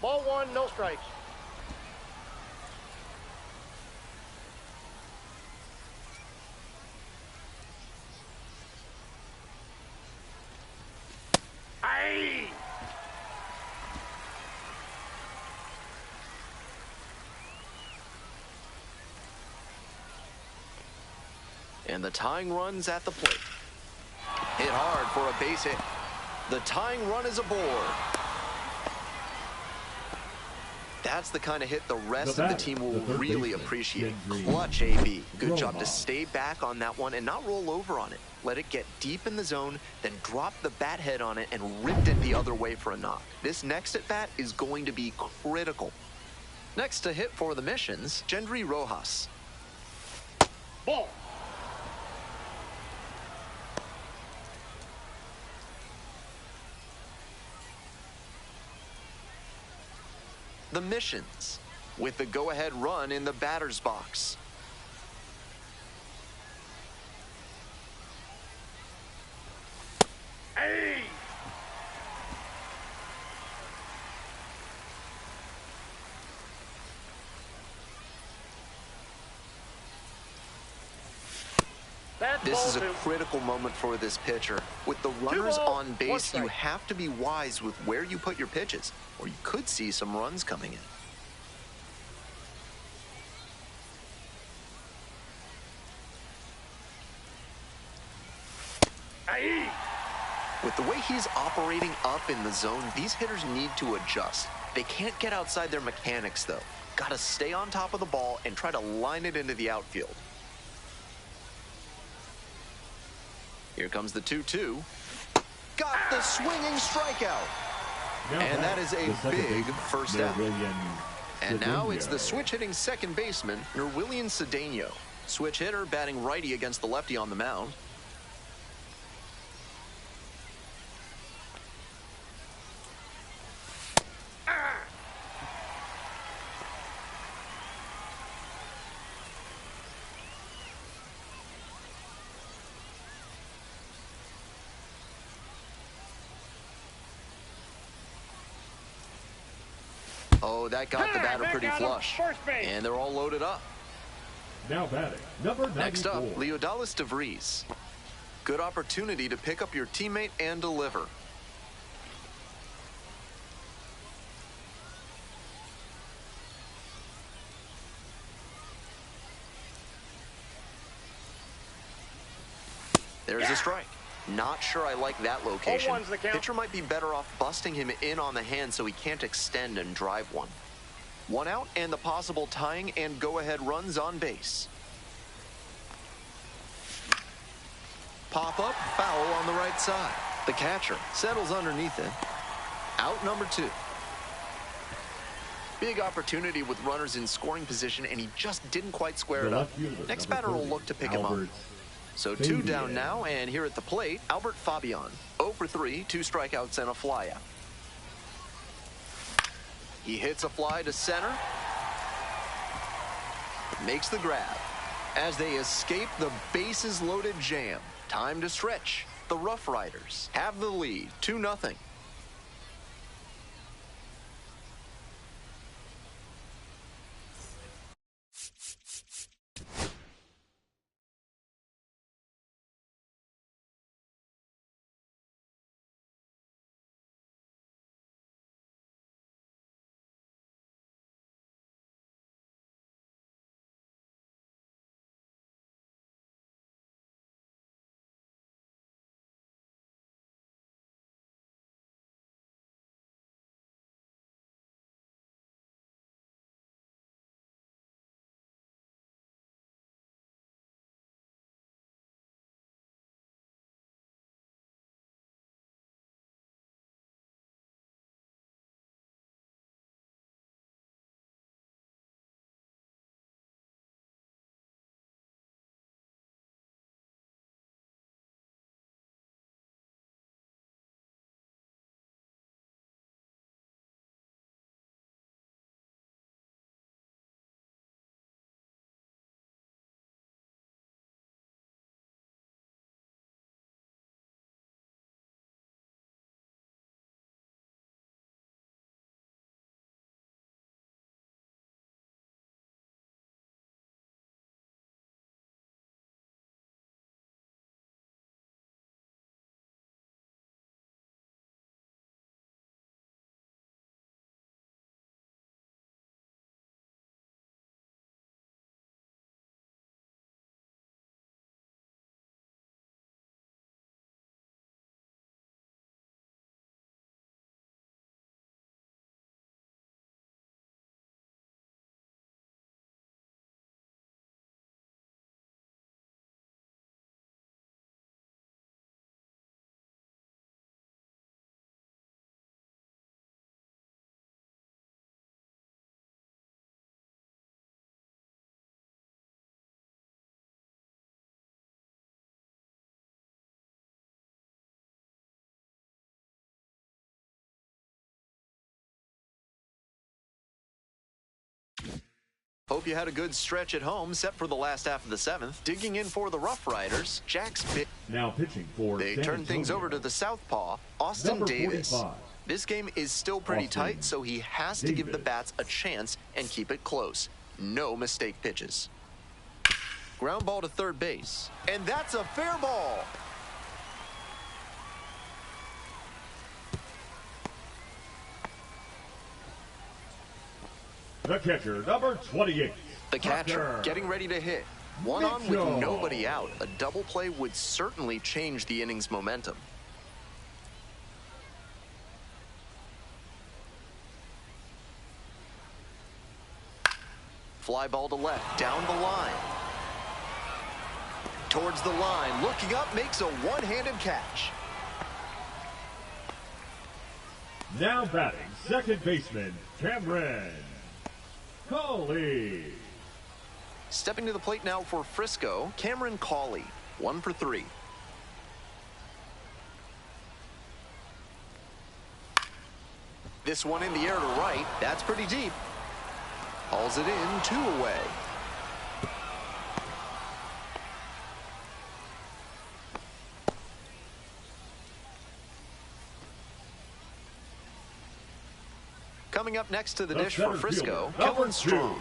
Ball one, no strikes. Aye! And the tying run's at the plate. Hit hard for a base hit. The tying run is aboard. That's the kind of hit the rest of the team will really appreciate. Clutch, AB. Good job to stay back on that one and not roll over on it. Let it get deep in the zone, then drop the bat head on it and ripped it the other way for a knock. This next at-bat is going to be critical. Next to hit for the Missions, Gendry Rojas. Ball. The Missions, with the go-ahead run in the batter's box. Aye! That's This is a ball two. critical moment for this pitcher. With the runners balls, on one base, strike. you have to be wise with where you put your pitches, or you could see some runs coming in. Aye! With the way he's operating up in the zone, these hitters need to adjust. They can't get outside their mechanics, though. Gotta stay on top of the ball and try to line it into the outfield. Here comes the 2-2. Got the swinging strikeout. And that is a big first out. And now it's the switch-hitting second baseman, Nerwillian Cedeno. Switch hitter batting righty against the lefty on the mound. Oh, that got the batter pretty flush. And they're all loaded up. Now batting, number 94. Next up, Leodalis DeVries. Good opportunity to pick up your teammate and deliver. There's a strike. Not sure I like that location. 0-1's the count. Pitcher might be better off busting him in on the hand so he can't extend and drive one. One out and the possible tying and go-ahead runs on base. Pop up, foul on the right side. The catcher settles underneath it. Out number 2. Big opportunity with runners in scoring position, and he just didn't quite square it up. Next batter will look to pick him up. So 2 down now, and here at the plate, Albert Fabian. 0 for 3, 2 strikeouts and a flyout. He hits a fly to center. Makes the grab. As they escape the bases-loaded jam. Time to stretch. The RoughRiders have the lead, 2-0. Hope you had a good stretch at home, set for the last half of the 7th. Digging in for the RoughRiders, Jack's bit. Now pitching for They San turn things Antonio. over to the southpaw, Austin Number Davis. 45. This game is still pretty Austin tight, so he has to give the Davis. bats a chance and keep it close. No mistake pitches. Ground ball to third base, and that's a fair ball. The catcher, number 28. The catcher Tucker. getting ready to hit. One on with Mitchell. nobody out. A double play would certainly change the inning's momentum. Fly ball to left, down the line. Towards the line, looking up, makes a one-handed catch. Now batting, second baseman, Cameron Colley. Stepping to the plate now for Frisco, Cameron Colley, 1 for 3. This one in the air to right, that's pretty deep. Hauls it in, 2 away. Coming up next to the dish for center Frisco, fielder, number Kellen 2, Strong.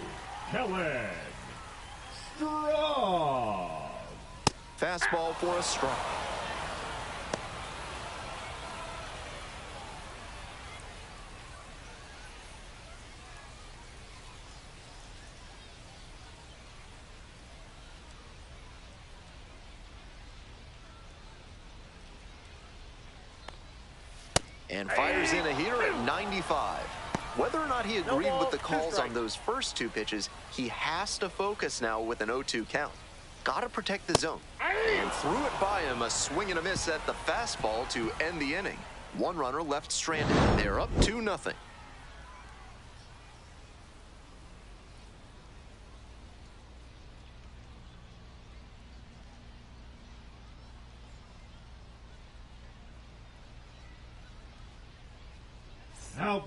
Kellen Strong. Fastball for a strike. And fires in a heater at 95. Whether or not he agreed with the calls on those first 2 pitches, he has to focus now with an 0-2 count. Got to protect the zone. And threw it by him, a swing and a miss at the fastball to end the inning. 1 runner left stranded. They're up 2-0. Now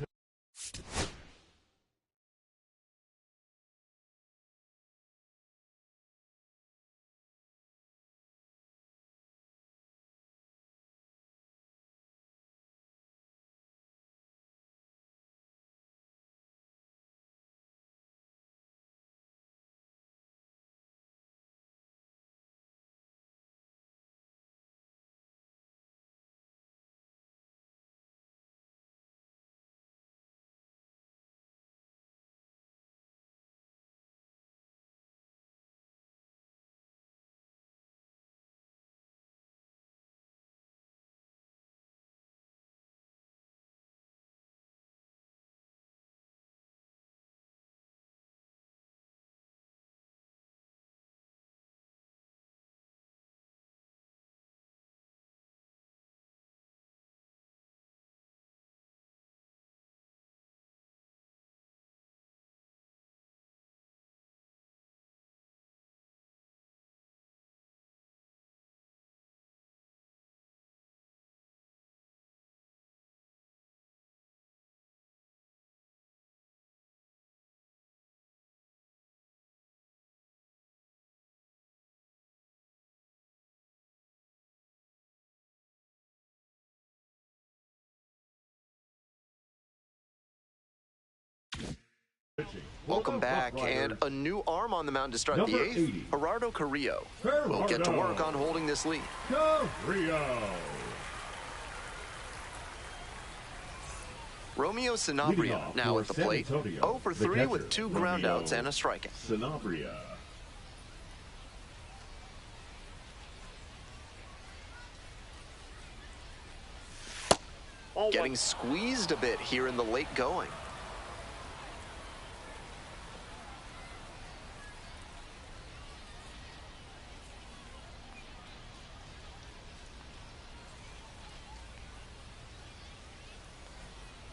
pitching. Welcome back, RoughRiders. and a new arm on the mound to start Number the 8th. 80. Gerardo Carrillo Gerardo. will get to work on holding this lead. Rio. Romeo Leading Sanabria off now for at the San plate. Antonio, 0 for the 3 with catcher, 2 Romeo groundouts and a strikeout. Sanabria. Getting squeezed a bit here in the late going.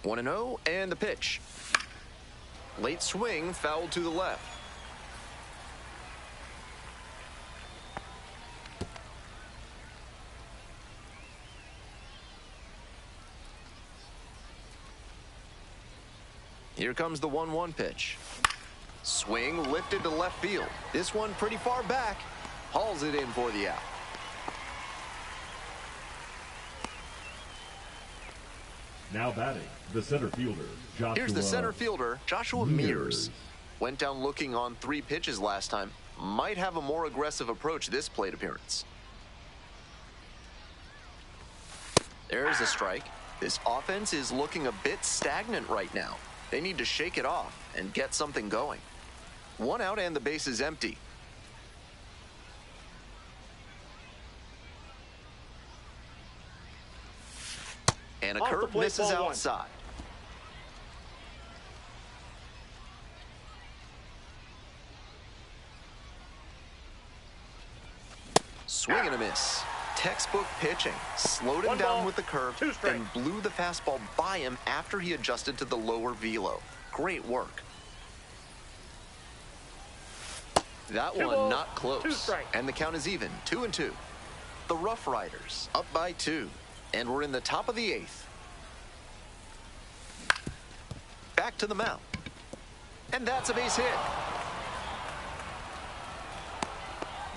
One and 0, and the pitch. Late swing, fouled to the left. Here comes the 1-1 pitch. Swing lifted to left field. This one pretty far back. Hauls it in for the out. Now batting, the center fielder, Joshua. Here's the center fielder, Joshua Mears. Went down looking on 3 pitches last time. Might have a more aggressive approach this plate appearance. There's a strike. This offense is looking a bit stagnant right now. They need to shake it off and get something going. 1 out and the base is empty. And a curve misses outside. Swing and a miss. Textbook pitching. Slowed him down with the curve and blew the fastball by him after he adjusted to the lower velo. Great work. That one not close. And the count is even, 2-2. The RoughRiders up by 2. And we're in the top of the 8th. Back to the mound. And that's a base hit.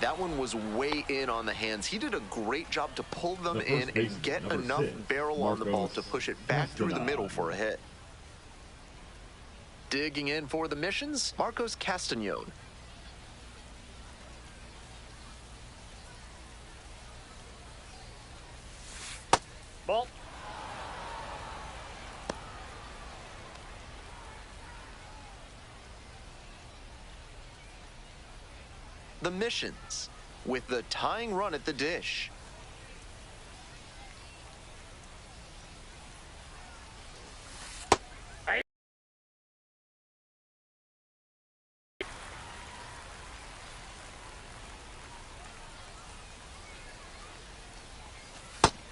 That one was way in on the hands. He did a great job to pull them in and get enough barrel on the ball to push it back through the middle for a hit. Digging in for the missions, Marcos Castañón. Ball. The missions with the tying run at the dish.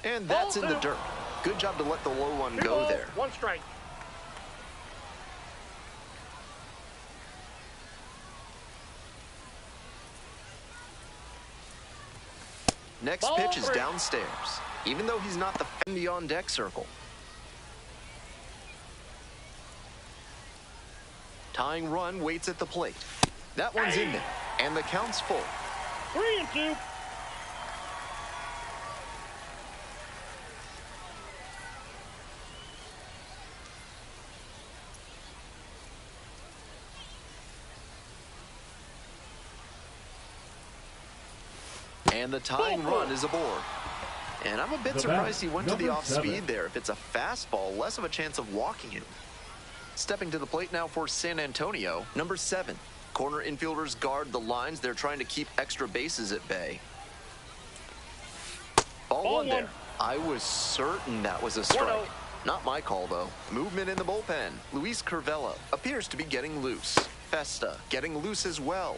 And that's in the dirt. Good job to let the low one go there. 1 strike. Next pitch is downstairs, even though he's not in the on-deck circle. Tying run waits at the plate. That one's in there, and the count's full. 3-2. And the tying run is aboard. And I'm a bit surprised he went to the off speed there. If it's a fastball, less of a chance of walking him. Stepping to the plate now for San Antonio, number 7. Corner infielders guard the lines. They're trying to keep extra bases at bay. Ball one there. I was certain that was a strike. Not my call, though. Movement in the bullpen. Luis Curvelo appears to be getting loose. Festa getting loose as well.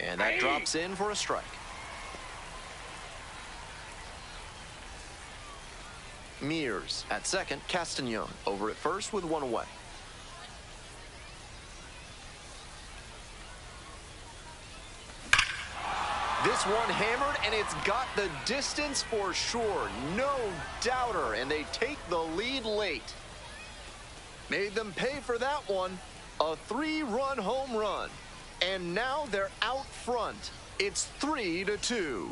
And that drops in for a strike. Mears at second, Castañón over at first with 1 away. This one hammered, and it's got the distance for sure. No doubter, and they take the lead late. Made them pay for that one. A 3-run home run. And now they're out front. It's 3-2.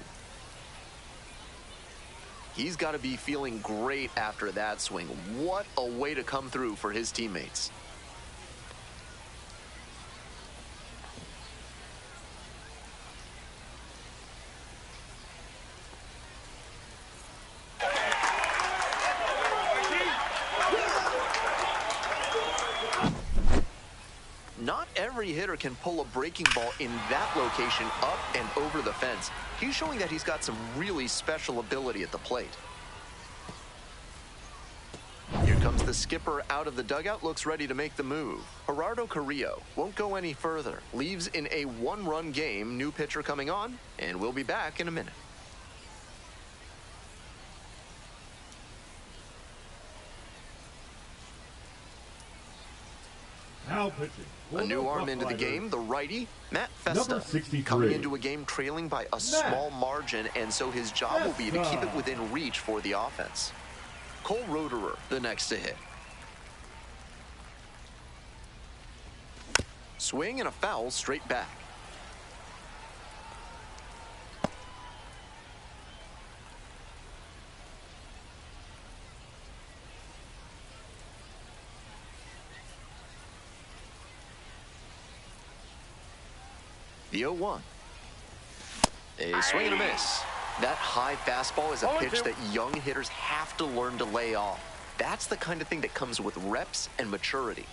He's got to be feeling great after that swing. What a way to come through for his teammates. Not every hitter can pull a breaking ball in that location up and over the fence. He's showing that he's got some really special ability at the plate. Here comes the skipper out of the dugout, looks ready to make the move. Gerardo Carrillo won't go any further. Leaves in a 1-run game. New pitcher coming on, and we'll be back in a minute. Now pitching. A new arm into the game, the righty, Matt Festa, coming into a game trailing by a small margin, and so his job will be to keep it within reach for the offense. Cole Roederer, the next to hit. Swing and a foul straight back. The 0-1. A swing and a miss. That high fastball is a pitch that young hitters have to learn to lay off. That's the kind of thing that comes with reps and maturity.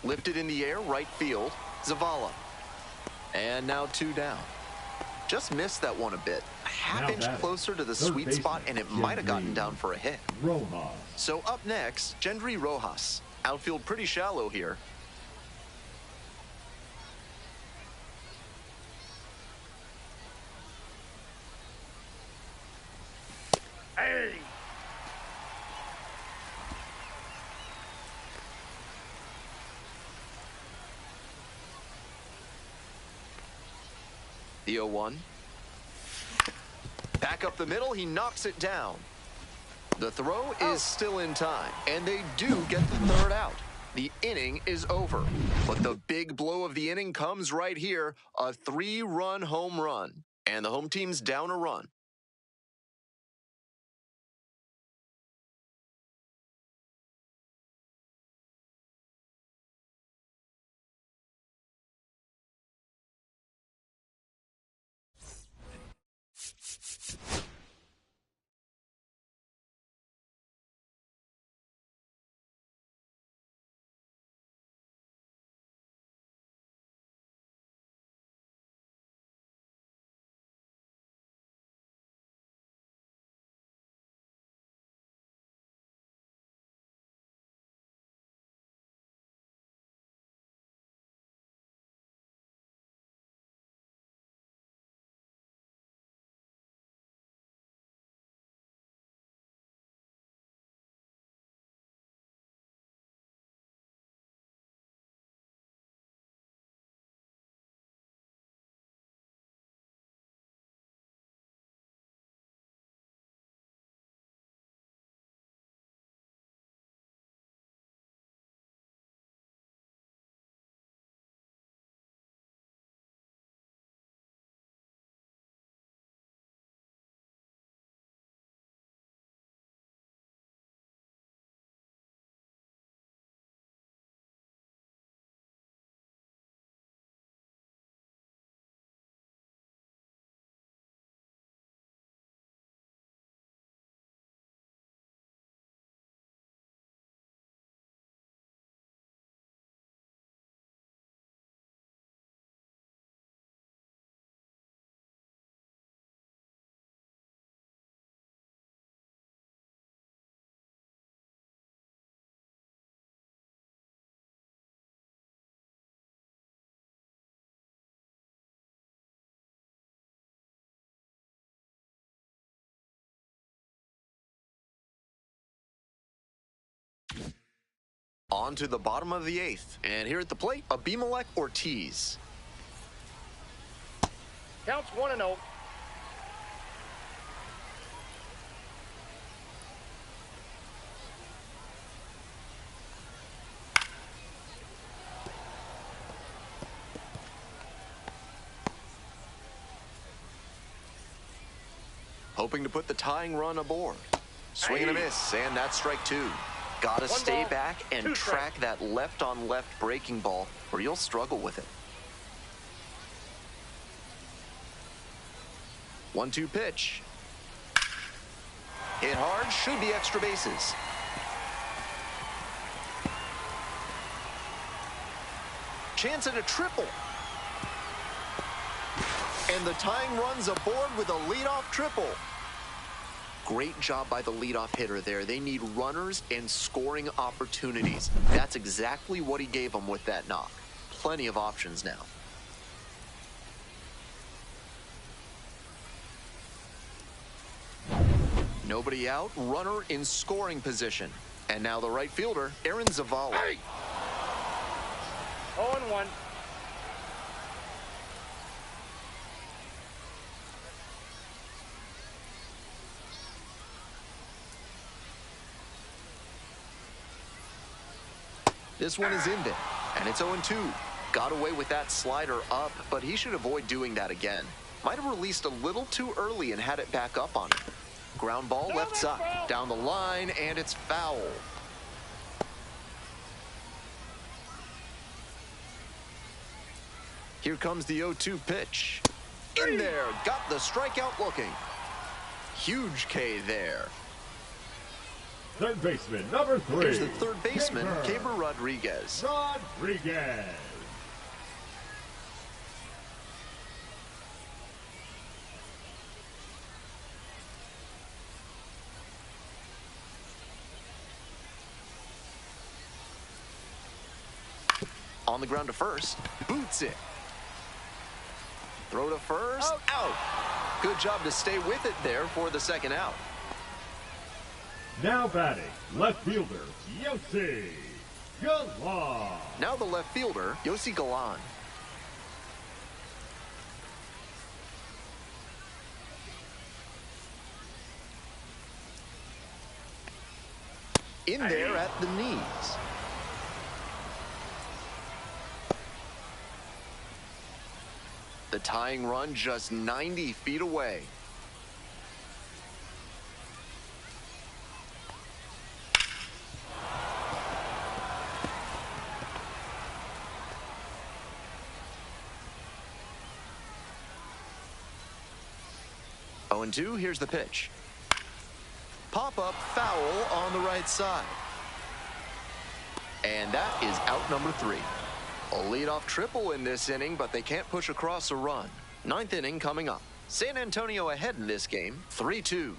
Lifted in the air, right field, Zavala. And now 2 down. Just missed that one a bit. A half-inch closer to the sweet spot, and it might have gotten down for a hit. So up next, Gendry Rojas. Outfield pretty shallow here. Hey! The 0-1. Back up the middle, he knocks it down. The throw is still in time, and they do get the 3rd out. The inning is over, but the big blow of the inning comes right here, a 3-run home run, and the home team's down a run. On to the bottom of the 8th, and here at the plate, Abimelec Ortiz. Counts 1-0. Hoping to put the tying run aboard. Swing and a miss, and that's strike 2. Gotta stay back and track that left-on-left breaking ball, or you'll struggle with it. 1-2 pitch. Hit hard, should be extra bases. Chance at a triple. And the tying run's aboard with a leadoff triple. Great job by the leadoff hitter there. They need runners and scoring opportunities. That's exactly what he gave them with that knock. Plenty of options now. Nobody out, runner in scoring position. And now the right fielder, Aaron Zavala. Hey! 0-1. This one is in there, and it's 0-2. Got away with that slider up, but he should avoid doing that again. Might have released a little too early and had it back up on him. Ground ball left side, down the line, and it's foul. Here comes the 0-2 pitch. In there, got the strikeout looking. Huge K there. Third baseman, number 3. Here's the third baseman, Keber Rodriguez. Rodriguez. On the ground to first, boots it. Throw to first, out. Good job to stay with it there for the second out. Now batting, left fielder, Yossi Galan. Now the left fielder, Yossi Galan. In there at the knees. The tying run just 90 feet away. Oh, and 2, here's the pitch. Pop-up foul on the right side. And that is out number 3. A leadoff triple in this inning, but they can't push across a run. 9th inning coming up. San Antonio ahead in this game, 3-2.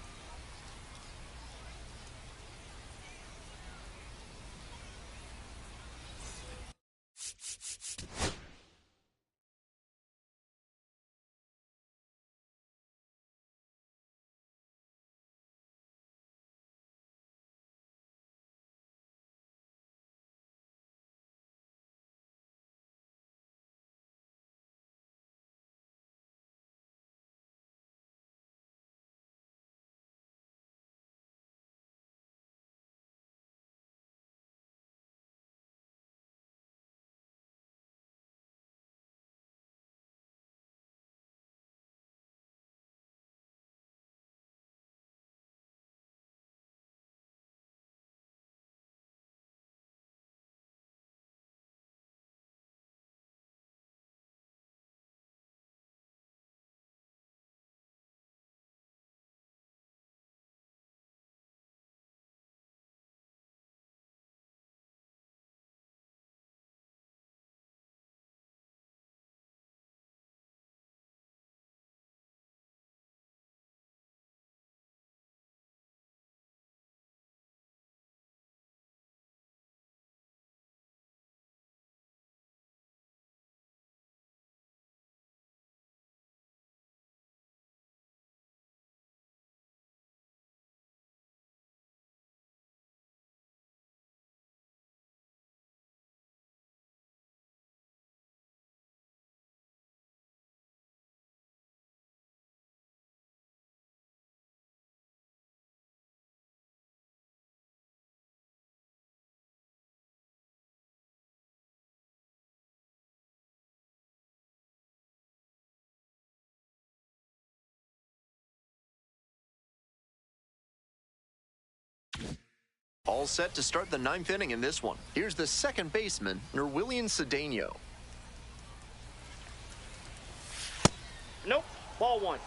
All set to start the 9th inning in this one. Here's the second baseman, Nerwillian Cedeno. Nope. Ball 1.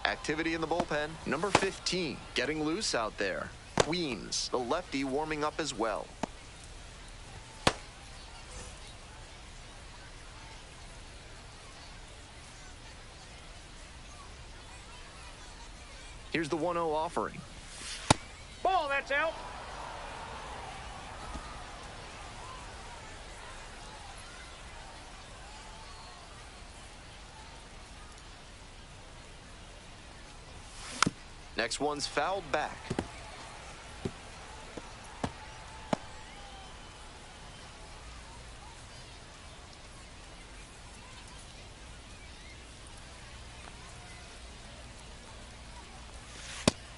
Activity in the bullpen, number 15, getting loose out there. Queens, the lefty, warming up as well. Here's the 1-0 offering. Ball, that's out. Next one's fouled back.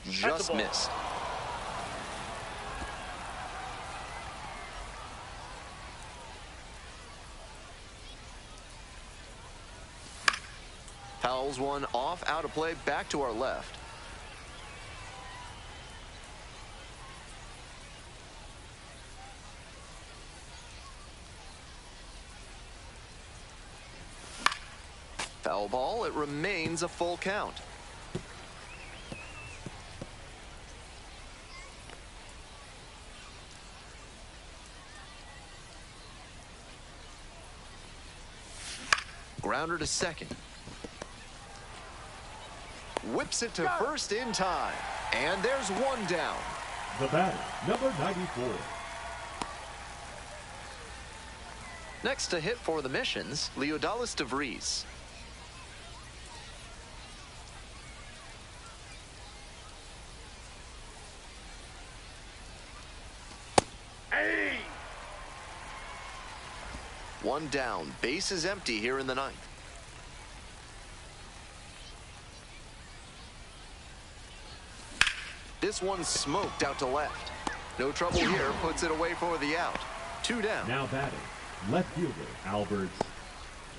Just missed. Fouls one off, out of play, back to our left. Foul ball, it remains a full count. Grounder to second. Whips it to first in time. And there's one down. The batter, number 94. Next to hit for the Missions, Leodalis DeVries. Hey! One down. Base is empty here in the ninth. This one's smoked out to left. No trouble here. Puts it away for the out. Two down. Now batting, left fielder Albert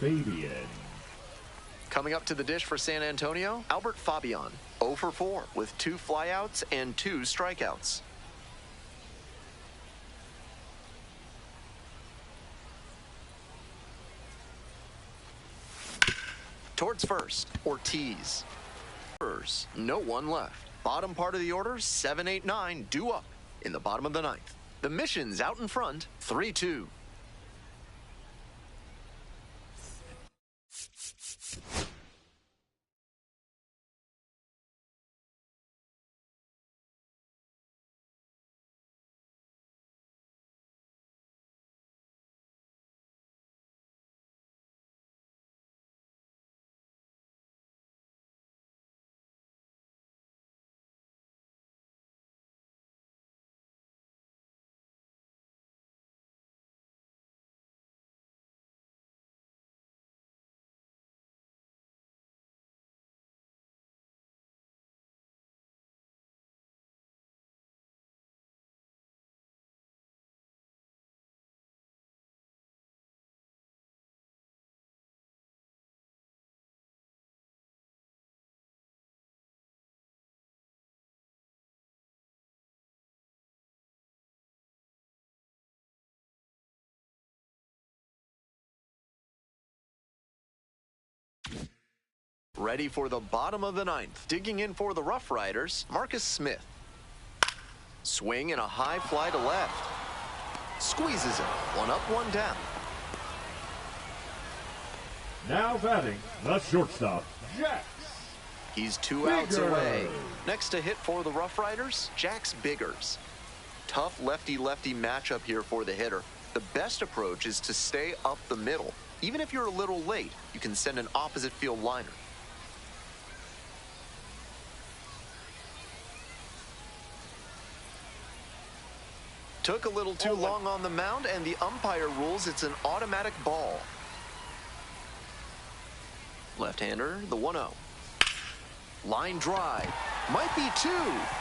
Fabian. Coming up to the dish for San Antonio, Albert Fabian, 0 for 4 with 2 flyouts and 2 strikeouts. Towards first, Ortiz. No one left. Bottom part of the order, 7, 8, 9, due up in the bottom of the ninth. The Missions out in front, 3-2. Ready for the bottom of the ninth. Digging in for the RoughRiders, Marcus Smith. Swing and a high fly to left. Squeezes it. One up, one down. Now batting, the shortstop, Jax. He's 2 outs away. Next to hit for the RoughRiders, Jax Biggers. Tough lefty-lefty matchup here for the hitter. The best approach is to stay up the middle. Even if you're a little late, you can send an opposite field liner. Took a little too long on the mound, and the umpire rules it's an automatic ball. Left-hander, the 1-0. Line drive. Might be 2,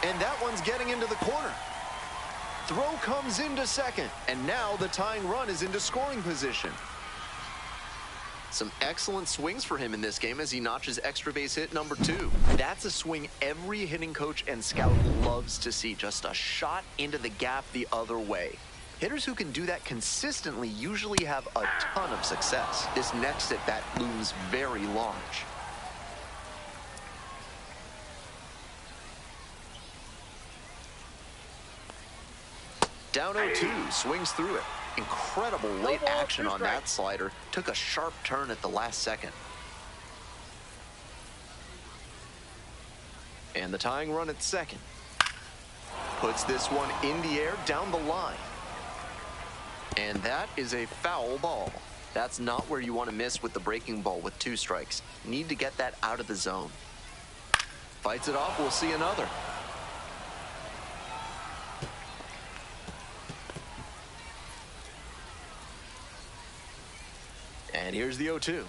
and that one's getting into the corner. Throw comes into second, and now the tying run is into scoring position. Some excellent swings for him in this game as he notches extra base hit number 2. That's a swing every hitting coach and scout loves to see. Just a shot into the gap the other way. Hitters who can do that consistently usually have a ton of success. This next at bat looms very large. Down 0-2, swings through it. Incredible late action on that slider. Took a sharp turn at the last second. And the tying run at second. Puts this one in the air down the line. And that is a foul ball. That's not where you want to miss with the breaking ball with 2 strikes. Need to get that out of the zone. Fights it off, we'll see another. And here's the 0-2.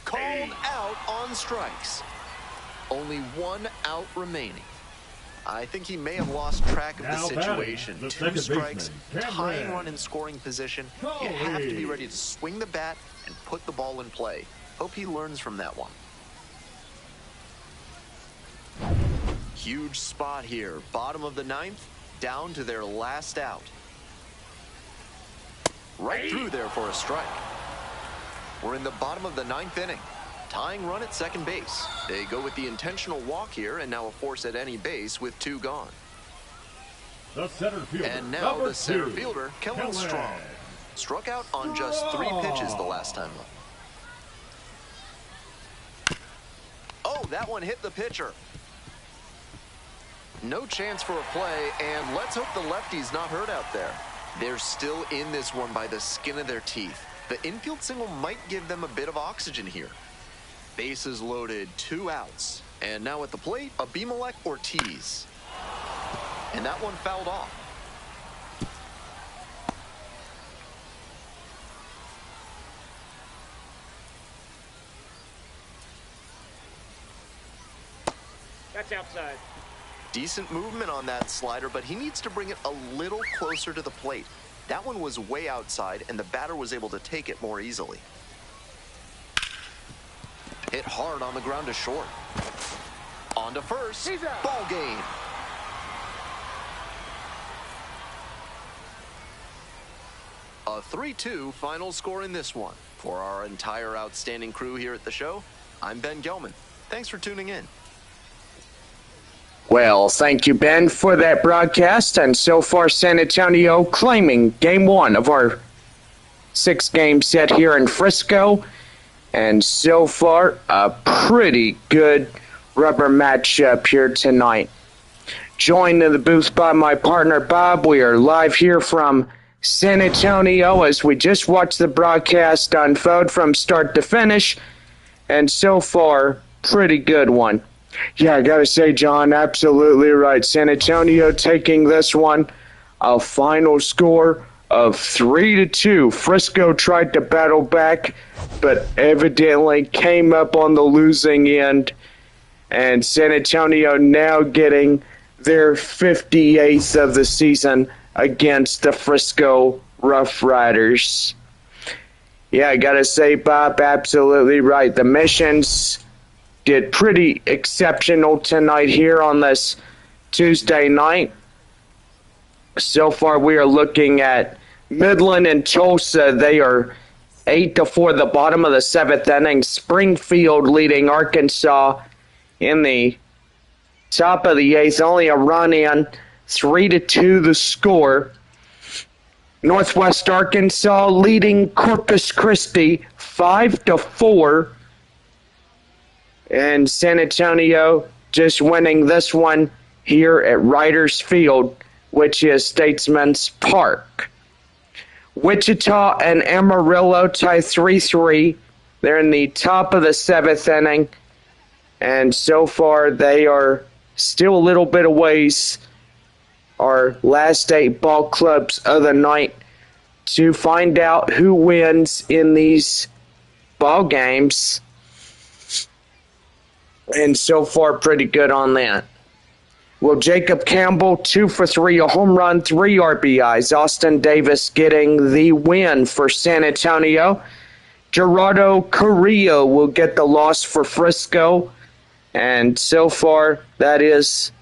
Called out on strikes. Only one out remaining. I think he may have lost track of the situation. Two strikes, tying run in scoring position. You have to be ready to swing the bat and put the ball in play. Hope he learns from that one. Huge spot here. Bottom of the ninth, down to their last out. Right through there for a strike. We're in the bottom of the ninth inning. Tying run at second base. They go with the intentional walk here, and now a force at any base with two gone. The center fielder, and now the center fielder, Kellen Strong. Struck out on just 3 pitches the last time up. Oh, that one hit the pitcher. No chance for a play, and let's hope the lefty's not hurt out there. They're still in this one by the skin of their teeth. The infield single might give them a bit of oxygen here. Bases loaded, 2 outs. And now at the plate, Abimelec Ortiz. And that one fouled off. That's outside. Decent movement on that slider, but he needs to bring it a little closer to the plate. That one was way outside, and the batter was able to take it more easily. Hit hard on the ground to short. On to first. Ball game. A 3-2 final score in this one. For our entire outstanding crew here at the show, I'm Ben Gelman. Thanks for tuning in. Well, thank you, Ben, for that broadcast. And so far, San Antonio claiming Game 1 of our 6-game set here in Frisco. And so far, a pretty good rubber matchup here tonight. Joined in the booth by my partner, Bob. We are live here from San Antonio as we just watched the broadcast unfold from start to finish. And so far, pretty good one. Yeah, I got to say, John, absolutely right. San Antonio taking this one, a final score of 3-2. Frisco tried to battle back, but evidently came up on the losing end. And San Antonio now getting their 58th of the season against the Frisco RoughRiders. Yeah, I got to say, Bob, absolutely right. The Missions did pretty exceptional tonight here on this Tuesday night. So far, we are looking at Midland and Tulsa. They are 8-4, the bottom of the 7th inning. Springfield leading Arkansas in the top of the 8th. Only a run in, 3-2 the score. Northwest Arkansas leading Corpus Christi 5-4. And San Antonio just winning this one here at Riders Field, which is Statesman's Park. Wichita and Amarillo tie 3-3. They're in the top of the 7th inning. And so far, they are still a little bit of ways, our last 8 ball clubs of the night, to find out who wins in these ball games. And so far, pretty good on that. Well, Jacob Campbell, 2 for 3, a home run, 3 RBIs. Austin Davis getting the win for San Antonio. Gerardo Carrillo will get the loss for Frisco. And so far, that is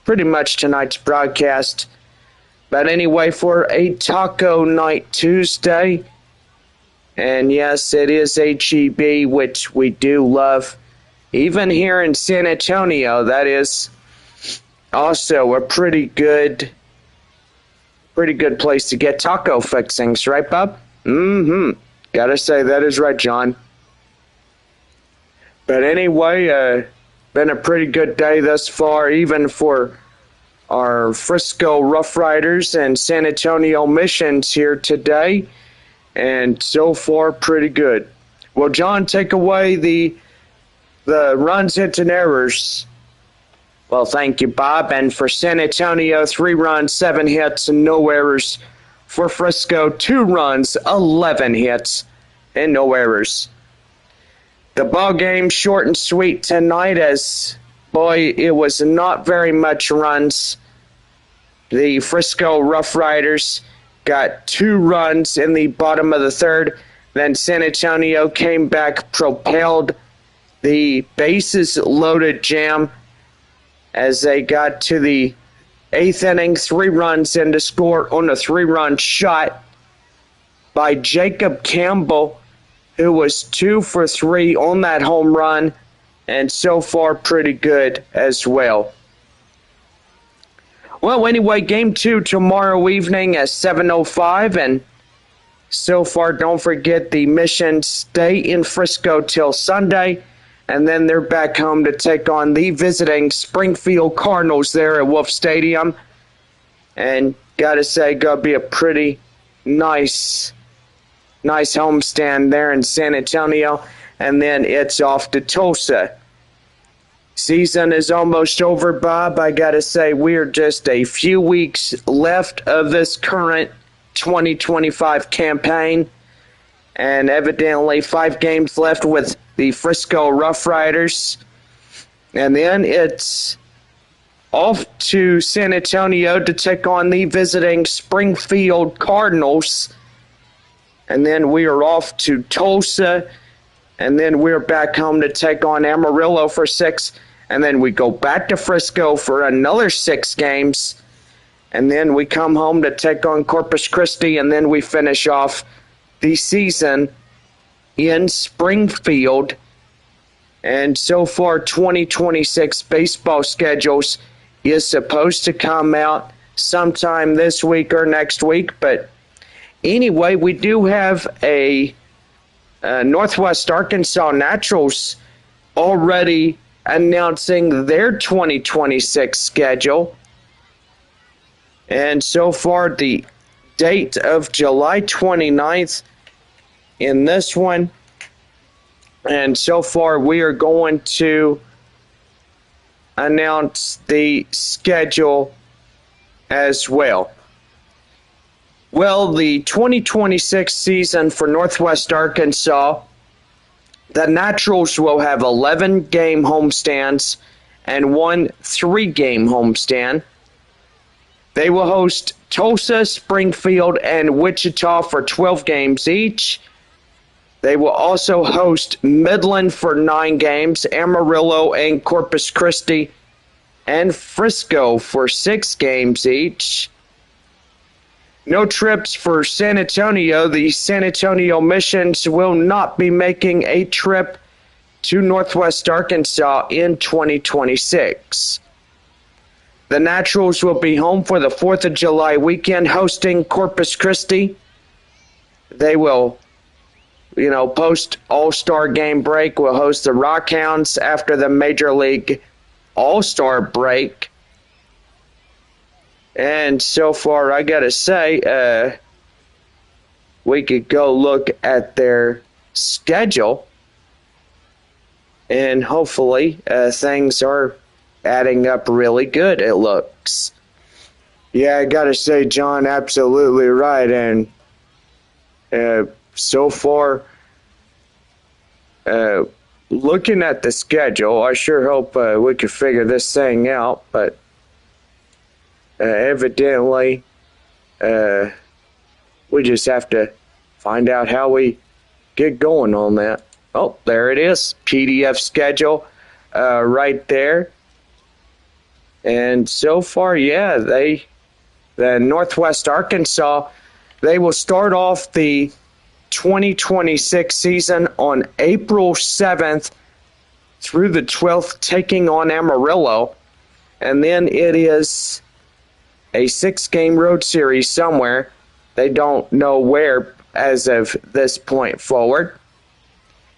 pretty much tonight's broadcast. But anyway, for a Taco Night Tuesday, and yes, it is HEB, which we do love. Even here in San Antonio, that is also a pretty good place to get taco fixings, right, Bob? Gotta say, that is right, John. But anyway, been a pretty good day thus far, even for our Frisco RoughRiders and San Antonio Missions here today. And so far, pretty good. Well, John, take away the runs, hits, and errors Well, thank you, Bob. And for San Antonio, 3 runs, 7 hits, and no errors. For Frisco, 2 runs, 11 hits, and no errors. The ball game short and sweet tonight as, boy, it was not very much runs. The Frisco RoughRiders got 2 runs in the bottom of the third. Then San Antonio came back, propelled the bases loaded jam as they got to the 8th inning, 3 runs in to score on a 3-run shot by Jacob Campbell, who was 2 for 3 on that home run, and so far pretty good as well. Well, anyway, Game 2 tomorrow evening at 7:05, and so far don't forget the Mission stay in Frisco till Sunday, and then they're back home to take on the visiting Springfield Cardinals there at Wolf Stadium. And gotta say, gonna be a pretty nice homestand there in San Antonio. And then it's off to Tulsa. Season is almost over, Bob. I gotta say, we're just a few weeks left of this current 2025 campaign. And evidently 5 games left with the Frisco RoughRiders. And then it's off to San Antonio to take on the visiting Springfield Cardinals. And then we are off to Tulsa. And then we're back home to take on Amarillo for 6. And then we go back to Frisco for another 6 games. And then we come home to take on Corpus Christi. And then we finish off the season in Springfield. And so far, 2026 baseball schedules is supposed to come out sometime this week or next week. But anyway, we do have a Northwest Arkansas Naturals already announcing their 2026 schedule. And so far, the date of July 29th in this one. And so far, we are going to announce the schedule as well. Well, the 2026 season for Northwest Arkansas, the Naturals will have 11 game homestands and 1 3-game homestand. They will host Tulsa, Springfield, and Wichita for 12 games each. They will also host Midland for 9 games, Amarillo and Corpus Christi, and Frisco for 6 games each. No trips for San Antonio. The San Antonio Missions will not be making a trip to Northwest Arkansas in 2026. The Naturals will be home for the 4th of July weekend hosting Corpus Christi. They will, post All-Star game break, will host the Rockhounds after the Major League All-Star break. And so far, I gotta say, we could go look at their schedule, and hopefully things are adding up really good, it looks. Yeah, I gotta say, John, absolutely right. And so far, looking at the schedule, I sure hope we could figure this thing out, but evidently, we just have to find out how we get going on that. Oh, there it is. PDF schedule right there. And so far, yeah, the Northwest Arkansas, they will start off the 2026 season on April 7th through the 12th, taking on Amarillo. And then it is a 6-game road series somewhere. They don't know where as of this point forward.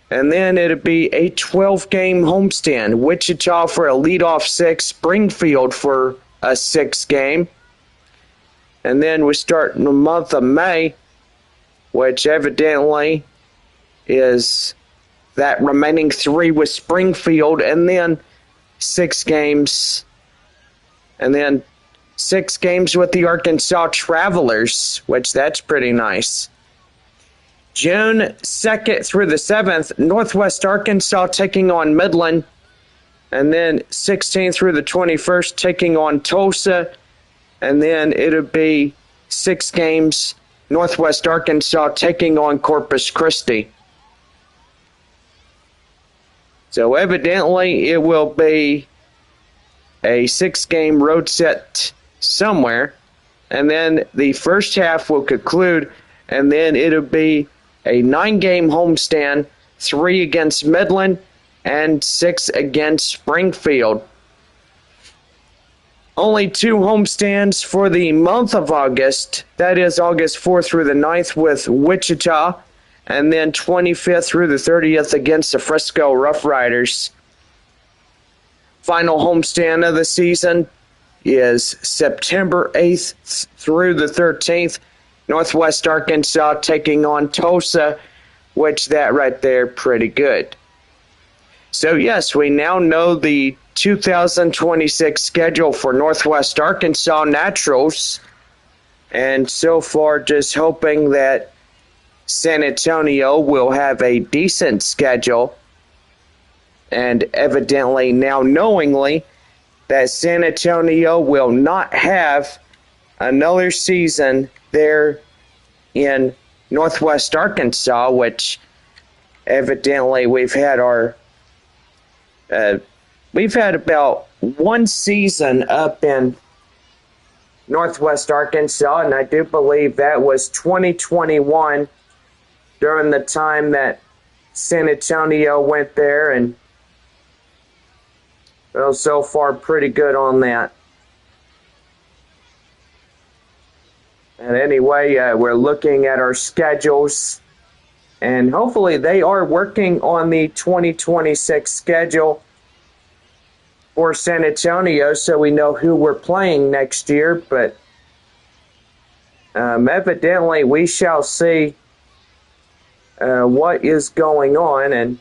And then it'll be a 12-game homestand. Wichita for a leadoff 6, Springfield for a 6-game. And then we start in the month of May, which evidently is that remaining 3 with Springfield, and then 6 games And then 6 games with the Arkansas Travelers, which that's pretty nice. June 2nd through the 7th, Northwest Arkansas taking on Midland. And then 16th through the 21st, taking on Tulsa. And then it'll be 6 games, Northwest Arkansas taking on Corpus Christi. So evidently it will be a 6-game road set somewhere. And then the first half will conclude, and then it'll be a 9-game homestand, 3 against Midland and 6 against Springfield. Only 2 homestands for the month of August. That is August 4th through the 9th with Wichita, and then 25th through the 30th against the Frisco RoughRiders. Final homestand of the season is September 8th through the 13th. Northwest Arkansas taking on Tulsa, which that right there, pretty good. So yes, we now know the 2026 schedule for Northwest Arkansas Naturals, and so far just hoping that San Antonio will have a decent schedule, and evidently now knowingly that San Antonio will not have another season there in Northwest Arkansas, which evidently we've had about 1 season up in Northwest Arkansas, and I do believe that was 2021 during the time that San Antonio went there, and well, so far pretty good on that. And anyway, we're looking at our schedules, and hopefully they are working on the 2026 schedule for San Antonio so we know who we're playing next year. But evidently we shall see what is going on. And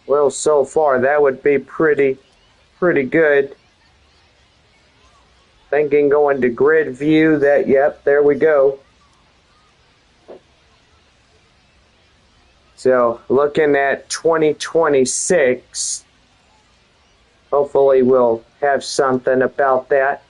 well, so far that would be pretty good. Thinking going to grid view, that, yep, there we go. So looking at 2026, hopefully we'll have something about that.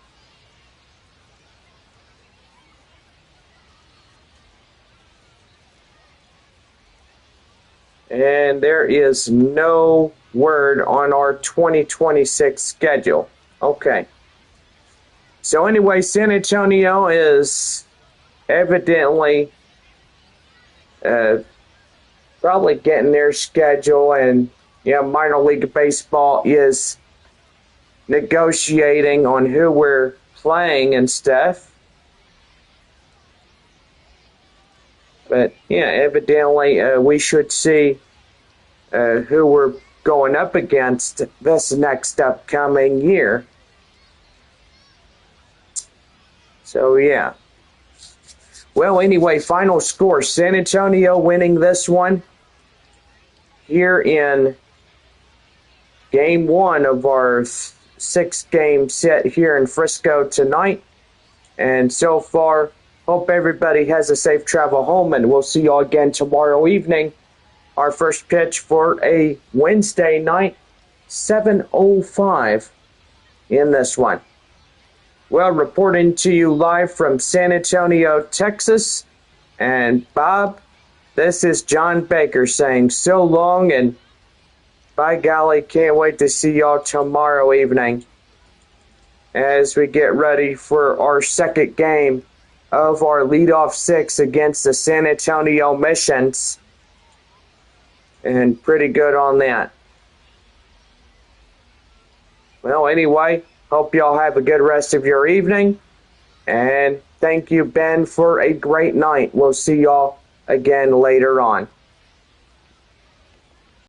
And there is no word on our 2026 schedule. Okay. So anyway, San Antonio is evidently probably getting their schedule, and minor league baseball is negotiating on who we're playing and stuff. But evidently we should see who we're going up against this next upcoming year. So, yeah. Well, anyway, final score. San Antonio winning this one here in Game 1 of our 6-game set here in Frisco tonight. And so far, hope everybody has a safe travel home, and we'll see you all again tomorrow evening. Our first pitch for a Wednesday night, 7:05 in this one. Well, reporting to you live from San Antonio, Texas. And Bob, this is John Baker saying so long, and by golly, can't wait to see y'all tomorrow evening as we get ready for our second game of our leadoff 6 against the San Antonio Missions. And pretty good on that. Well, anyway, hope y'all have a good rest of your evening. And thank you, Ben, for a great night. We'll see y'all again later on.